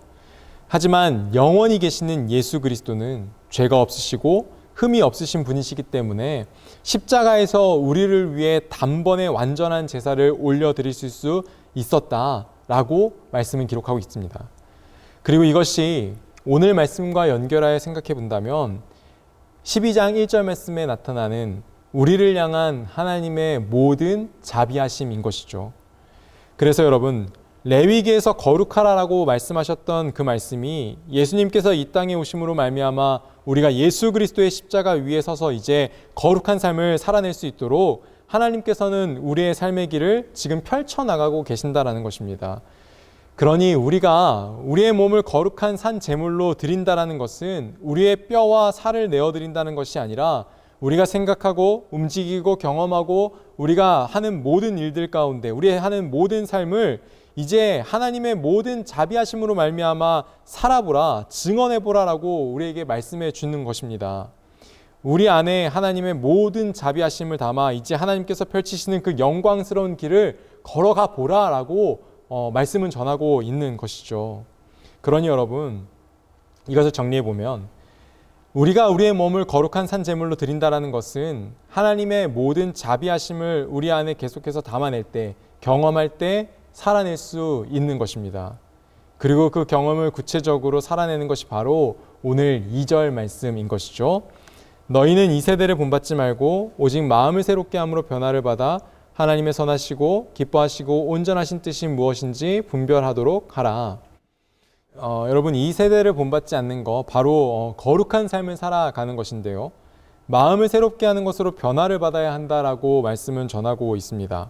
하지만 영원히 계시는 예수 그리스도는 죄가 없으시고 흠이 없으신 분이시기 때문에 십자가에서 우리를 위해 단번에 완전한 제사를 올려드릴 수 있었다라고 말씀은 기록하고 있습니다. 그리고 이것이 오늘 말씀과 연결하여 생각해 본다면 12장 1절 말씀에 나타나는 우리를 향한 하나님의 모든 자비하심인 것이죠. 그래서 여러분, 레위기에서 거룩하라라고 말씀하셨던 그 말씀이 예수님께서 이 땅에 오심으로 말미암아 우리가 예수 그리스도의 십자가 위에 서서 이제 거룩한 삶을 살아낼 수 있도록 하나님께서는 우리의 삶의 길을 지금 펼쳐나가고 계신다라는 것입니다. 그러니 우리가 우리의 몸을 거룩한 산 제물로 드린다라는 것은 우리의 뼈와 살을 내어드린다는 것이 아니라 우리가 생각하고 움직이고 경험하고 우리가 하는 모든 일들 가운데 우리의 하는 모든 삶을 이제 하나님의 모든 자비하심으로 말미암아 살아보라, 증언해보라라고 우리에게 말씀해 주는 것입니다. 우리 안에 하나님의 모든 자비하심을 담아 이제 하나님께서 펼치시는 그 영광스러운 길을 걸어가 보라라고 말씀은 전하고 있는 것이죠. 그러니 여러분, 이것을 정리해 보면 우리가 우리의 몸을 거룩한 산 제물로 드린다라는 것은 하나님의 모든 자비하심을 우리 안에 계속해서 담아낼 때, 경험할 때 살아낼 수 있는 것입니다. 그리고 그 경험을 구체적으로 살아내는 것이 바로 오늘 2절 말씀인 것이죠. 너희는 이 세대를 본받지 말고 오직 마음을 새롭게 함으로 변화를 받아 하나님의 선하시고 기뻐하시고 온전하신 뜻이 무엇인지 분별하도록 하라. 여러분, 이 세대를 본받지 않는 거 바로 거룩한 삶을 살아가는 것인데요. 마음을 새롭게 하는 것으로 변화를 받아야 한다라고 말씀은 전하고 있습니다.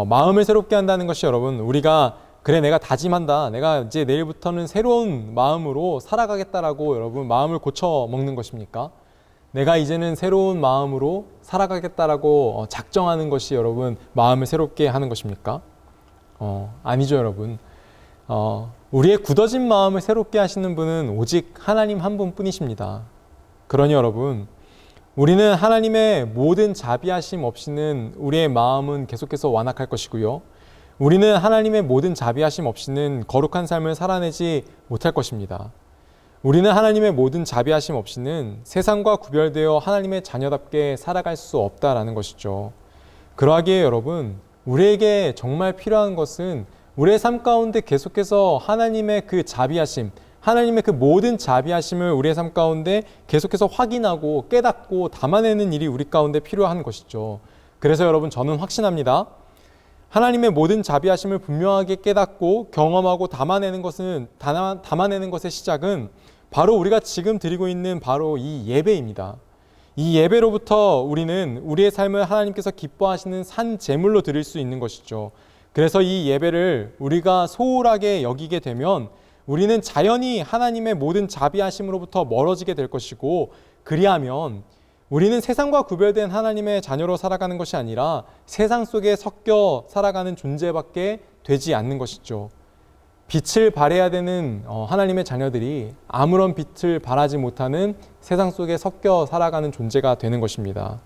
마음을 새롭게 한다는 것이 여러분, 우리가 그래 내가 다짐한다, 내가 이제 내일부터는 새로운 마음으로 살아가겠다라고 여러분 마음을 고쳐 먹는 것입니까? 내가 이제는 새로운 마음으로 살아가겠다라고 작정하는 것이 여러분 마음을 새롭게 하는 것입니까? 아니죠 여러분. 우리의 굳어진 마음을 새롭게 하시는 분은 오직 하나님 한 분뿐이십니다. 그러니 여러분, 우리는 하나님의 모든 자비하심 없이는 우리의 마음은 계속해서 완악할 것이고요. 우리는 하나님의 모든 자비하심 없이는 거룩한 삶을 살아내지 못할 것입니다. 우리는 하나님의 모든 자비하심 없이는 세상과 구별되어 하나님의 자녀답게 살아갈 수 없다라는 것이죠. 그러하기에 여러분, 우리에게 정말 필요한 것은 우리의 삶 가운데 계속해서 하나님의 그 자비하심, 하나님의 그 모든 자비하심을 우리의 삶 가운데 계속해서 확인하고 깨닫고 담아내는 일이 우리 가운데 필요한 것이죠. 그래서 여러분, 저는 확신합니다. 하나님의 모든 자비하심을 분명하게 깨닫고 경험하고 담아내는 것의 시작은 바로 우리가 지금 드리고 있는 바로 이 예배입니다. 이 예배로부터 우리는 우리의 삶을 하나님께서 기뻐하시는 산 제물로 드릴 수 있는 것이죠. 그래서 이 예배를 우리가 소홀하게 여기게 되면 우리는 자연히 하나님의 모든 자비하심으로부터 멀어지게 될 것이고, 그리하면 우리는 세상과 구별된 하나님의 자녀로 살아가는 것이 아니라 세상 속에 섞여 살아가는 존재밖에 되지 않는 것이죠. 빛을 발해야 되는 하나님의 자녀들이 아무런 빛을 발하지 못하는 세상 속에 섞여 살아가는 존재가 되는 것입니다.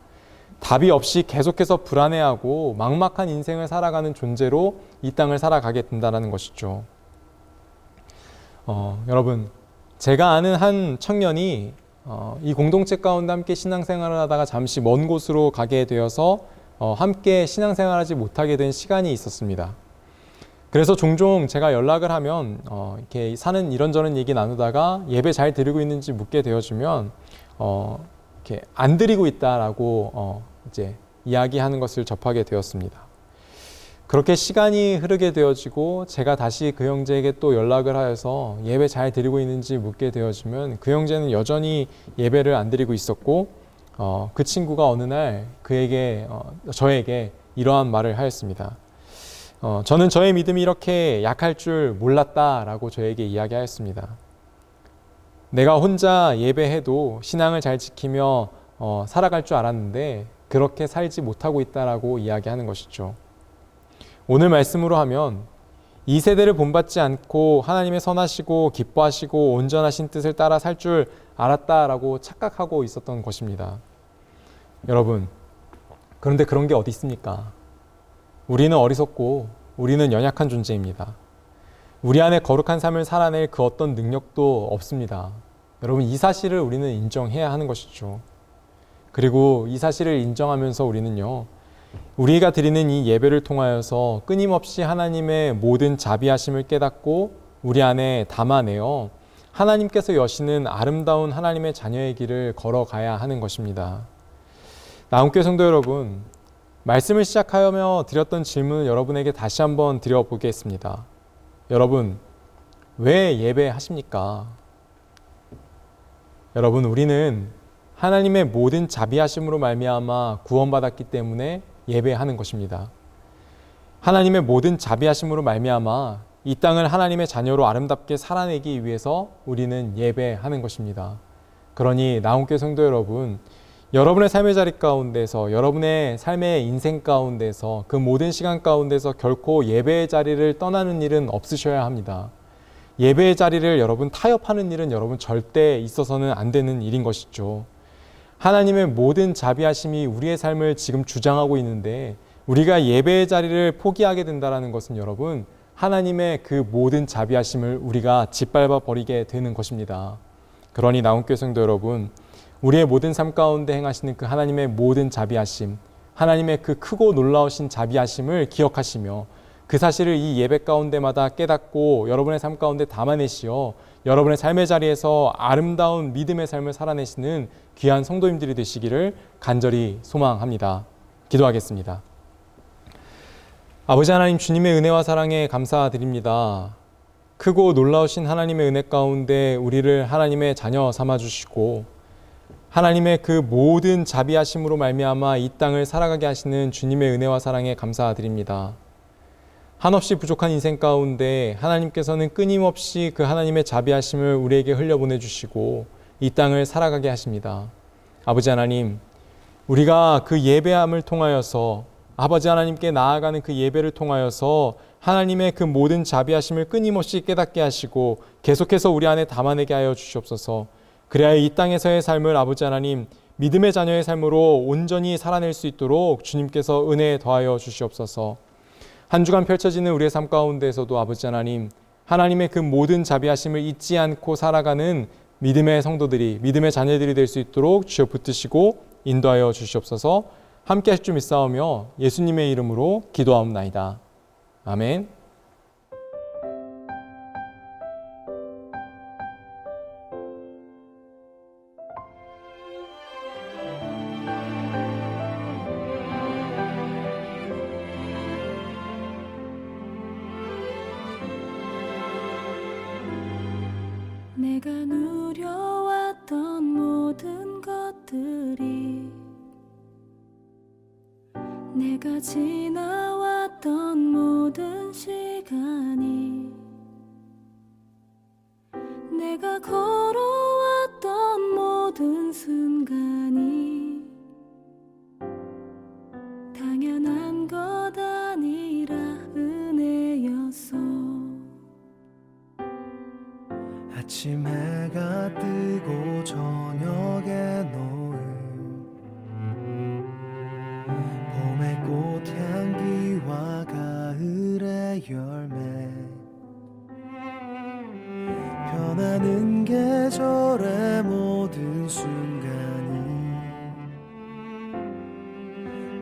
답이 없이 계속해서 불안해하고 막막한 인생을 살아가는 존재로 이 땅을 살아가게 된다는 것이죠. 여러분, 제가 아는 한 청년이 이 공동체 가운데 함께 신앙생활을 하다가 잠시 먼 곳으로 가게 되어서 함께 신앙생활하지 못하게 된 시간이 있었습니다. 그래서 종종 제가 연락을 하면 이렇게 사는 이런저런 얘기 나누다가 예배 잘 드리고 있는지 묻게 되어주면 이렇게 안 드리고 있다라고 이제 이야기하는 것을 접하게 되었습니다. 그렇게 시간이 흐르게 되어지고 제가 다시 그 형제에게 또 연락을 하여서 예배 잘 드리고 있는지 묻게 되어지면 그 형제는 여전히 예배를 안 드리고 있었고, 그 친구가 어느 날 저에게 이러한 말을 하였습니다. 저는 저의 믿음이 이렇게 약할 줄 몰랐다라고 저에게 이야기하였습니다. 내가 혼자 예배해도 신앙을 잘 지키며 살아갈 줄 알았는데 그렇게 살지 못하고 있다라고 이야기하는 것이죠. 오늘 말씀으로 하면 이 세대를 본받지 않고 하나님의 선하시고 기뻐하시고 온전하신 뜻을 따라 살 줄 알았다라고 착각하고 있었던 것입니다. 여러분, 그런데 그런 게 어디 있습니까? 우리는 어리석고 우리는 연약한 존재입니다. 우리 안에 거룩한 삶을 살아낼 그 어떤 능력도 없습니다. 여러분, 이 사실을 우리는 인정해야 하는 것이죠. 그리고 이 사실을 인정하면서 우리는요, 우리가 드리는 이 예배를 통하여서 끊임없이 하나님의 모든 자비하심을 깨닫고 우리 안에 담아내어 하나님께서 여시는 아름다운 하나님의 자녀의 길을 걸어가야 하는 것입니다. 나온교회 성도 여러분, 말씀을 시작하며 드렸던 질문을 여러분에게 다시 한번 드려보겠습니다. 여러분, 왜 예배하십니까? 여러분, 우리는 하나님의 모든 자비하심으로 말미암아 구원받았기 때문에 예배하는 것입니다. 하나님의 모든 자비하심으로 말미암아 이 땅을 하나님의 자녀로 아름답게 살아내기 위해서 우리는 예배하는 것입니다. 그러니 나온교회 성도 여러분, 여러분의 삶의 자리 가운데서, 여러분의 삶의 인생 가운데서, 그 모든 시간 가운데서 결코 예배의 자리를 떠나는 일은 없으셔야 합니다. 예배의 자리를 여러분 타협하는 일은 여러분 절대 있어서는 안 되는 일인 것이죠. 하나님의 모든 자비하심이 우리의 삶을 지금 주장하고 있는데 우리가 예배의 자리를 포기하게 된다는 것은 여러분, 하나님의 그 모든 자비하심을 우리가 짓밟아 버리게 되는 것입니다. 그러니 나온교회 성도 여러분, 우리의 모든 삶 가운데 행하시는 그 하나님의 모든 자비하심, 하나님의 그 크고 놀라우신 자비하심을 기억하시며 그 사실을 이 예배 가운데마다 깨닫고 여러분의 삶 가운데 담아내시어 여러분의 삶의 자리에서 아름다운 믿음의 삶을 살아내시는 귀한 성도님들이 되시기를 간절히 소망합니다. 기도하겠습니다. 아버지 하나님, 주님의 은혜와 사랑에 감사드립니다. 크고 놀라우신 하나님의 은혜 가운데 우리를 하나님의 자녀 삼아주시고 하나님의 그 모든 자비하심으로 말미암아 이 땅을 살아가게 하시는 주님의 은혜와 사랑에 감사드립니다. 한없이 부족한 인생 가운데 하나님께서는 끊임없이 그 하나님의 자비하심을 우리에게 흘려보내주시고 이 땅을 살아가게 하십니다. 아버지 하나님, 우리가 그 예배함을 통하여서 아버지 하나님께 나아가는 그 예배를 통하여서 하나님의 그 모든 자비하심을 끊임없이 깨닫게 하시고 계속해서 우리 안에 담아내게 하여 주시옵소서. 그래야 이 땅에서의 삶을 아버지 하나님, 믿음의 자녀의 삶으로 온전히 살아낼 수 있도록 주님께서 은혜 더하여 주시옵소서. 한 주간 펼쳐지는 우리의 삶 가운데에서도 아버지 하나님, 하나님의 그 모든 자비하심을 잊지 않고 살아가는 믿음의 성도들이, 믿음의 자녀들이 될 수 있도록 주여 붙드시고 인도하여 주시옵소서. 함께 하실 줄 믿사오며 예수님의 이름으로 기도하옵나이다. 아멘. 내가 누려왔던 모든 것들이, 내가 지나왔던 모든 시간이, 내가 걸어왔던 모든 순간이 당연한 것 아니라 은혜였어. 아침 해가 뜨고 저녁에 노을, 봄의 꽃향기와 가을의 열매, 변하는 계절의 모든 순간이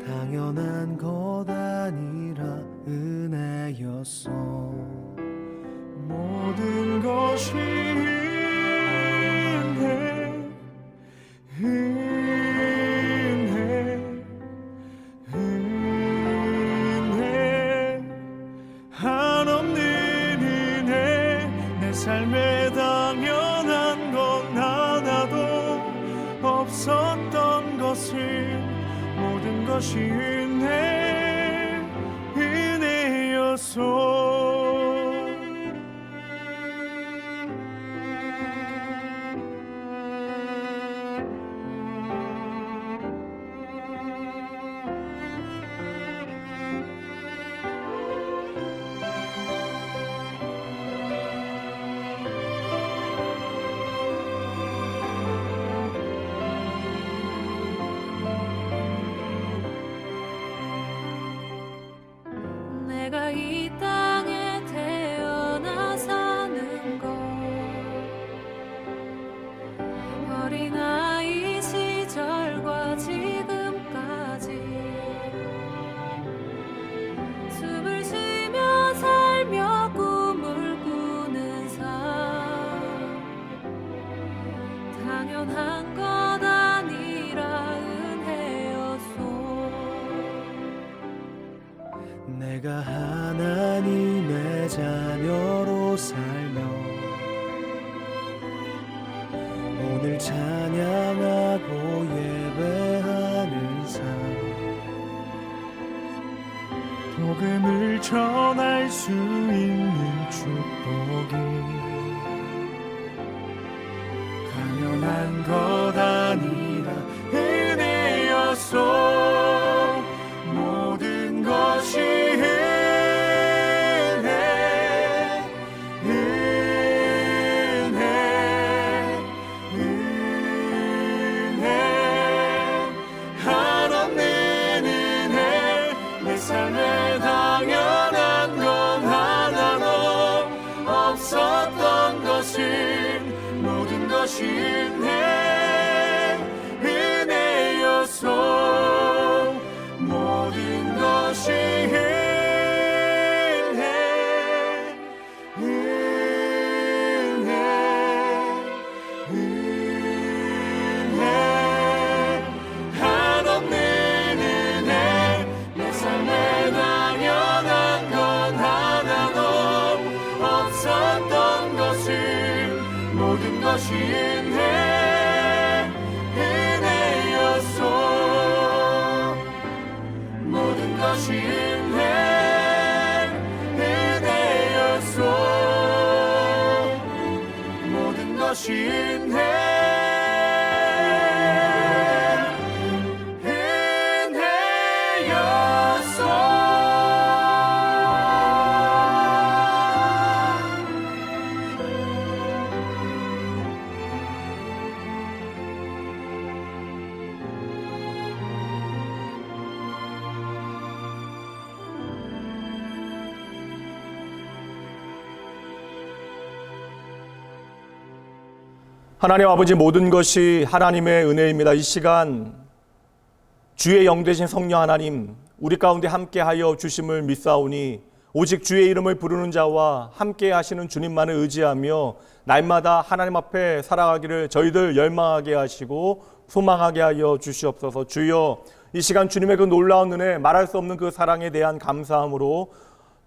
당연한 것 아니라 은혜였어. 모든 것이 은혜, 한없는 은혜. 내 삶에 당연한 건 하나도 없었던 것을, 모든 것이 은혜였어. 내가 이 땅에 내가 하나님의 자녀로 살며 오늘 찬양하고 예배하는 삶, 복음을 전할 수 있는 축복이 당연한 것 아니라 은혜였소. 모든 것이 한없는 은혜. 내 삶에 당연한 건 하나도 없었던 것은 모든 것이 은혜였소. 모든 것이 은혜. 한없는 은혜. 내 삶에 당연한 건 하나도 없었던 것은 모든 것이 은혜였소. 모든 것이 은혜였소. 모든 것이 하나님 아버지, 모든 것이 하나님의 은혜입니다. 이 시간 주의 영 되신 성령 하나님 우리 가운데 함께하여 주심을 믿사오니 오직 주의 이름을 부르는 자와 함께 하시는 주님만을 의지하며 날마다 하나님 앞에 살아가기를 저희들 열망하게 하시고 소망하게 하여 주시옵소서. 주여, 이 시간 주님의 그 놀라운 은혜, 말할 수 없는 그 사랑에 대한 감사함으로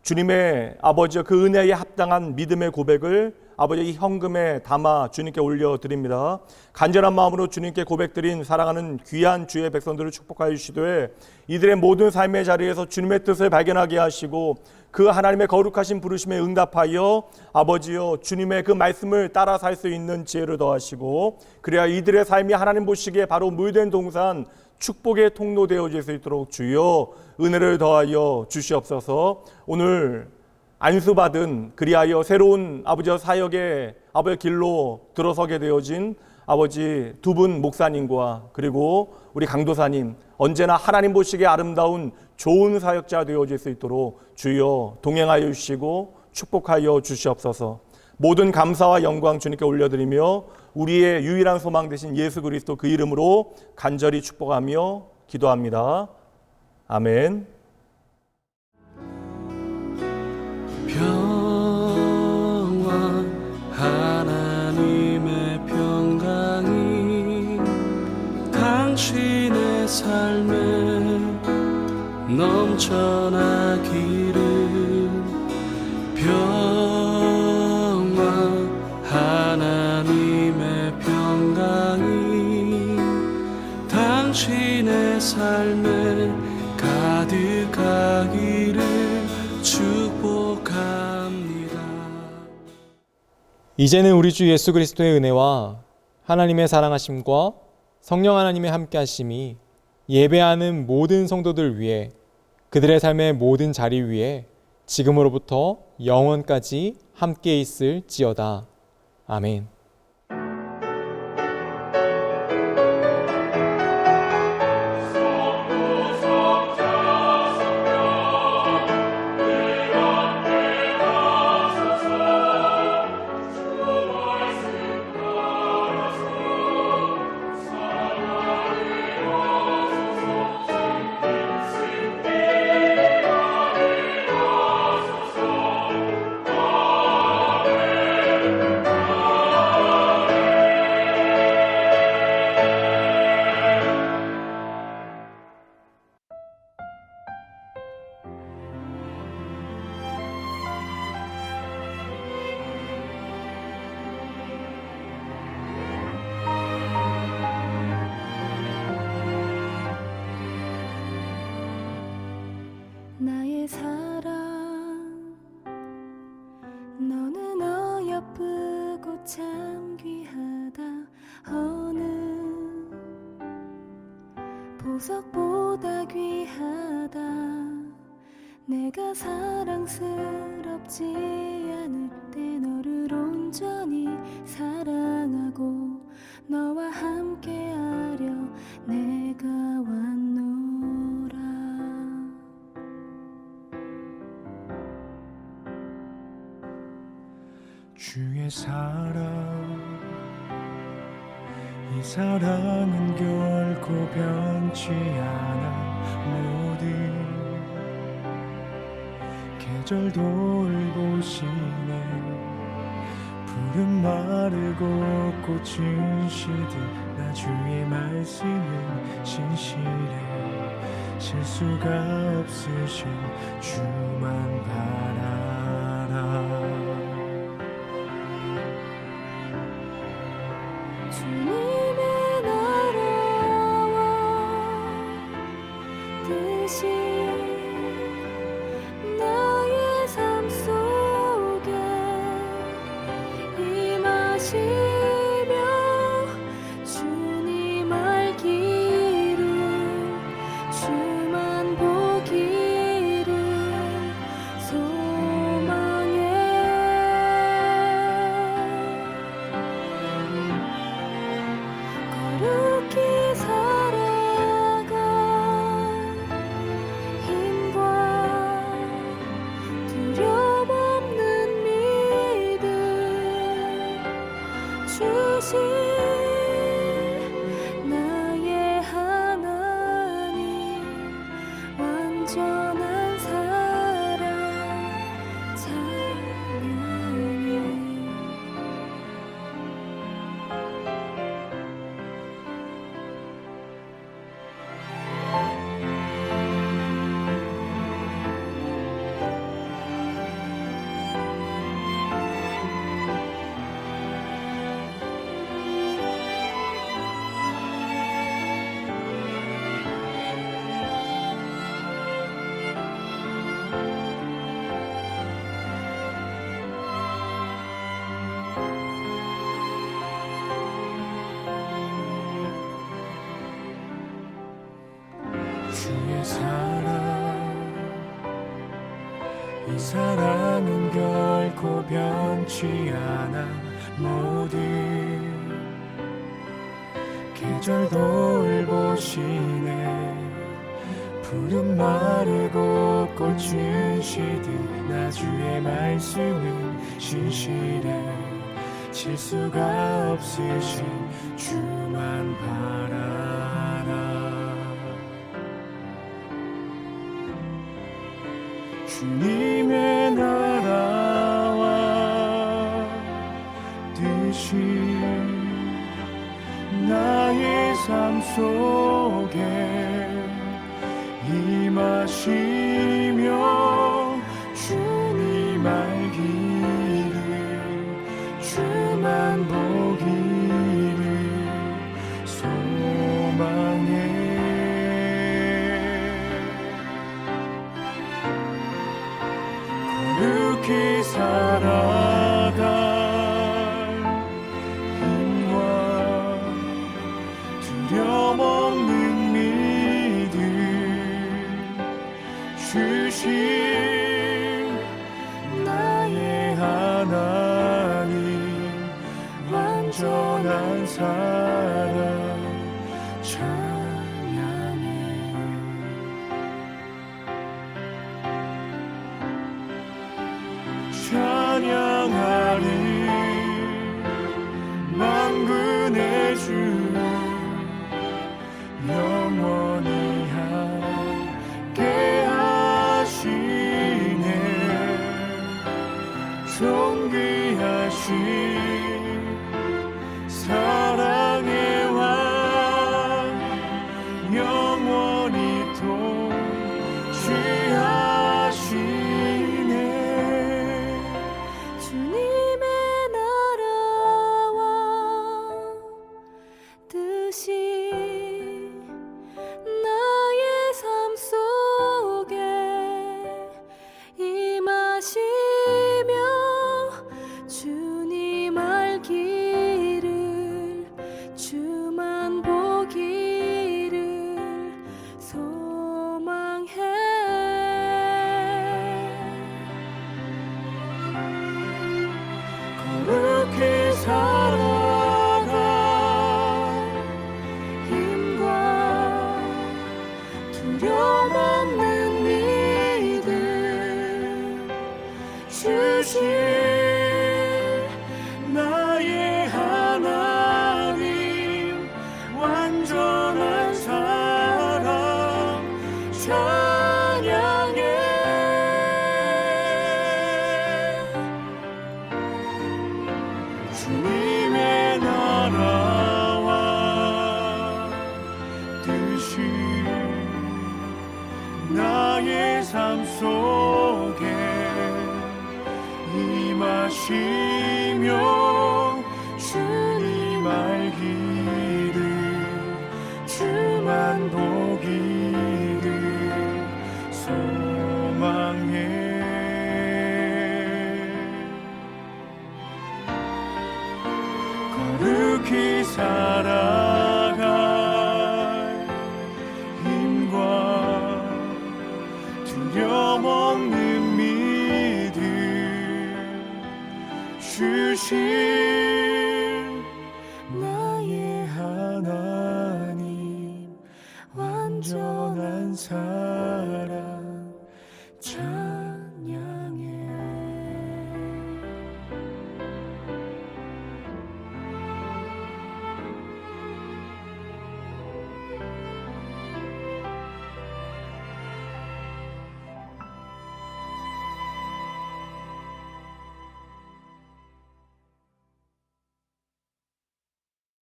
주님의 아버지 그 은혜에 합당한 믿음의 고백을 아버지 이 현금에 담아 주님께 올려드립니다. 간절한 마음으로 주님께 고백드린 사랑하는 귀한 주의 백성들을 축복하여 주시되 이들의 모든 삶의 자리에서 주님의 뜻을 발견하게 하시고 그 하나님의 거룩하신 부르심에 응답하여 아버지여 주님의 그 말씀을 따라 살 수 있는 지혜를 더하시고 그래야 이들의 삶이 하나님 보시기에 바로 물된 동산 축복의 통로 되어질 수 있도록 주여 은혜를 더하여 주시옵소서. 오늘 안수받은 그리하여 새로운 아버지의 사역의 아버지의 길로 들어서게 되어진 아버지 두 분 목사님과 그리고 우리 강도사님 언제나 하나님 보시기에 아름다운 좋은 사역자 되어질 수 있도록 주여 동행하여 주시고 축복하여 주시옵소서. 모든 감사와 영광 주님께 올려드리며 우리의 유일한 소망 되신 예수 그리스도 그 이름으로 간절히 축복하며 기도합니다. 아멘. 평화 하나님의 평강이 당신의 삶에 넘쳐나기를. 평화 하나님의 평강이 당신의 삶에 가득하기를 축복합니다. 이제는 우리 주 예수 그리스도의 은혜와 하나님의 사랑하심과 성령 하나님의 함께하심이 예배하는 모든 성도들 위해 그들의 삶의 모든 자리 위에 지금으로부터 영원까지 함께 있을지어다. 아멘. 사랑 너는 어여쁘고 참 귀하다 어느 보석보다 귀하다 내가 사랑스럽지 않을 때 너를 온전히 사랑하고 너와 함께하려 내가 왔노라 주의 사랑 이 사랑은 결코 변치 않아 모든 계절 돌보시네 푸른 마르고 꽃은 시든 나 주의 말씀은 신실해 실수가 없으신 주만 바라라 주님의 나라와 뜻이 나의 삶 속에 임하시며 주님 알기를 주만 보기를 소망해 거룩히 살아가 힘과 두려움 없는 믿음 주신 나의 하나님 완전한 사랑 찬양해 주의 사랑 이 사랑은 결코 변치 않아 모든 계절 돌보시네 푸른 마르고 꽃은 시든 나 주의 말씀은 신실해 실수가 없으신 주만 바라라 주님의 나라와 뜻이 나의 삶 속에 임하시며 주님 알기를 주만 보기를 소망해 거룩히 살아갈 힘과 두려움 없는 믿음 주신 나의 하나님 완전한 사랑 찬양해 찬양하리 만군의 주 영원히 함께 하시네 존귀하신 사랑의 왕 영원히 통치하시네 주님의 나라와 뜻이 나의 삶 속에 두려움 없는 믿음 주신 나의 하나님 완전한 사랑 찬양해 주님의 나라와 뜻이 나의 삶 속에 임하시며 주님 알기를 주만 보기를 소망해 거룩히 살아갈 힘과 두려움 없는 믿음 주신 나의 하나님 완전한 사랑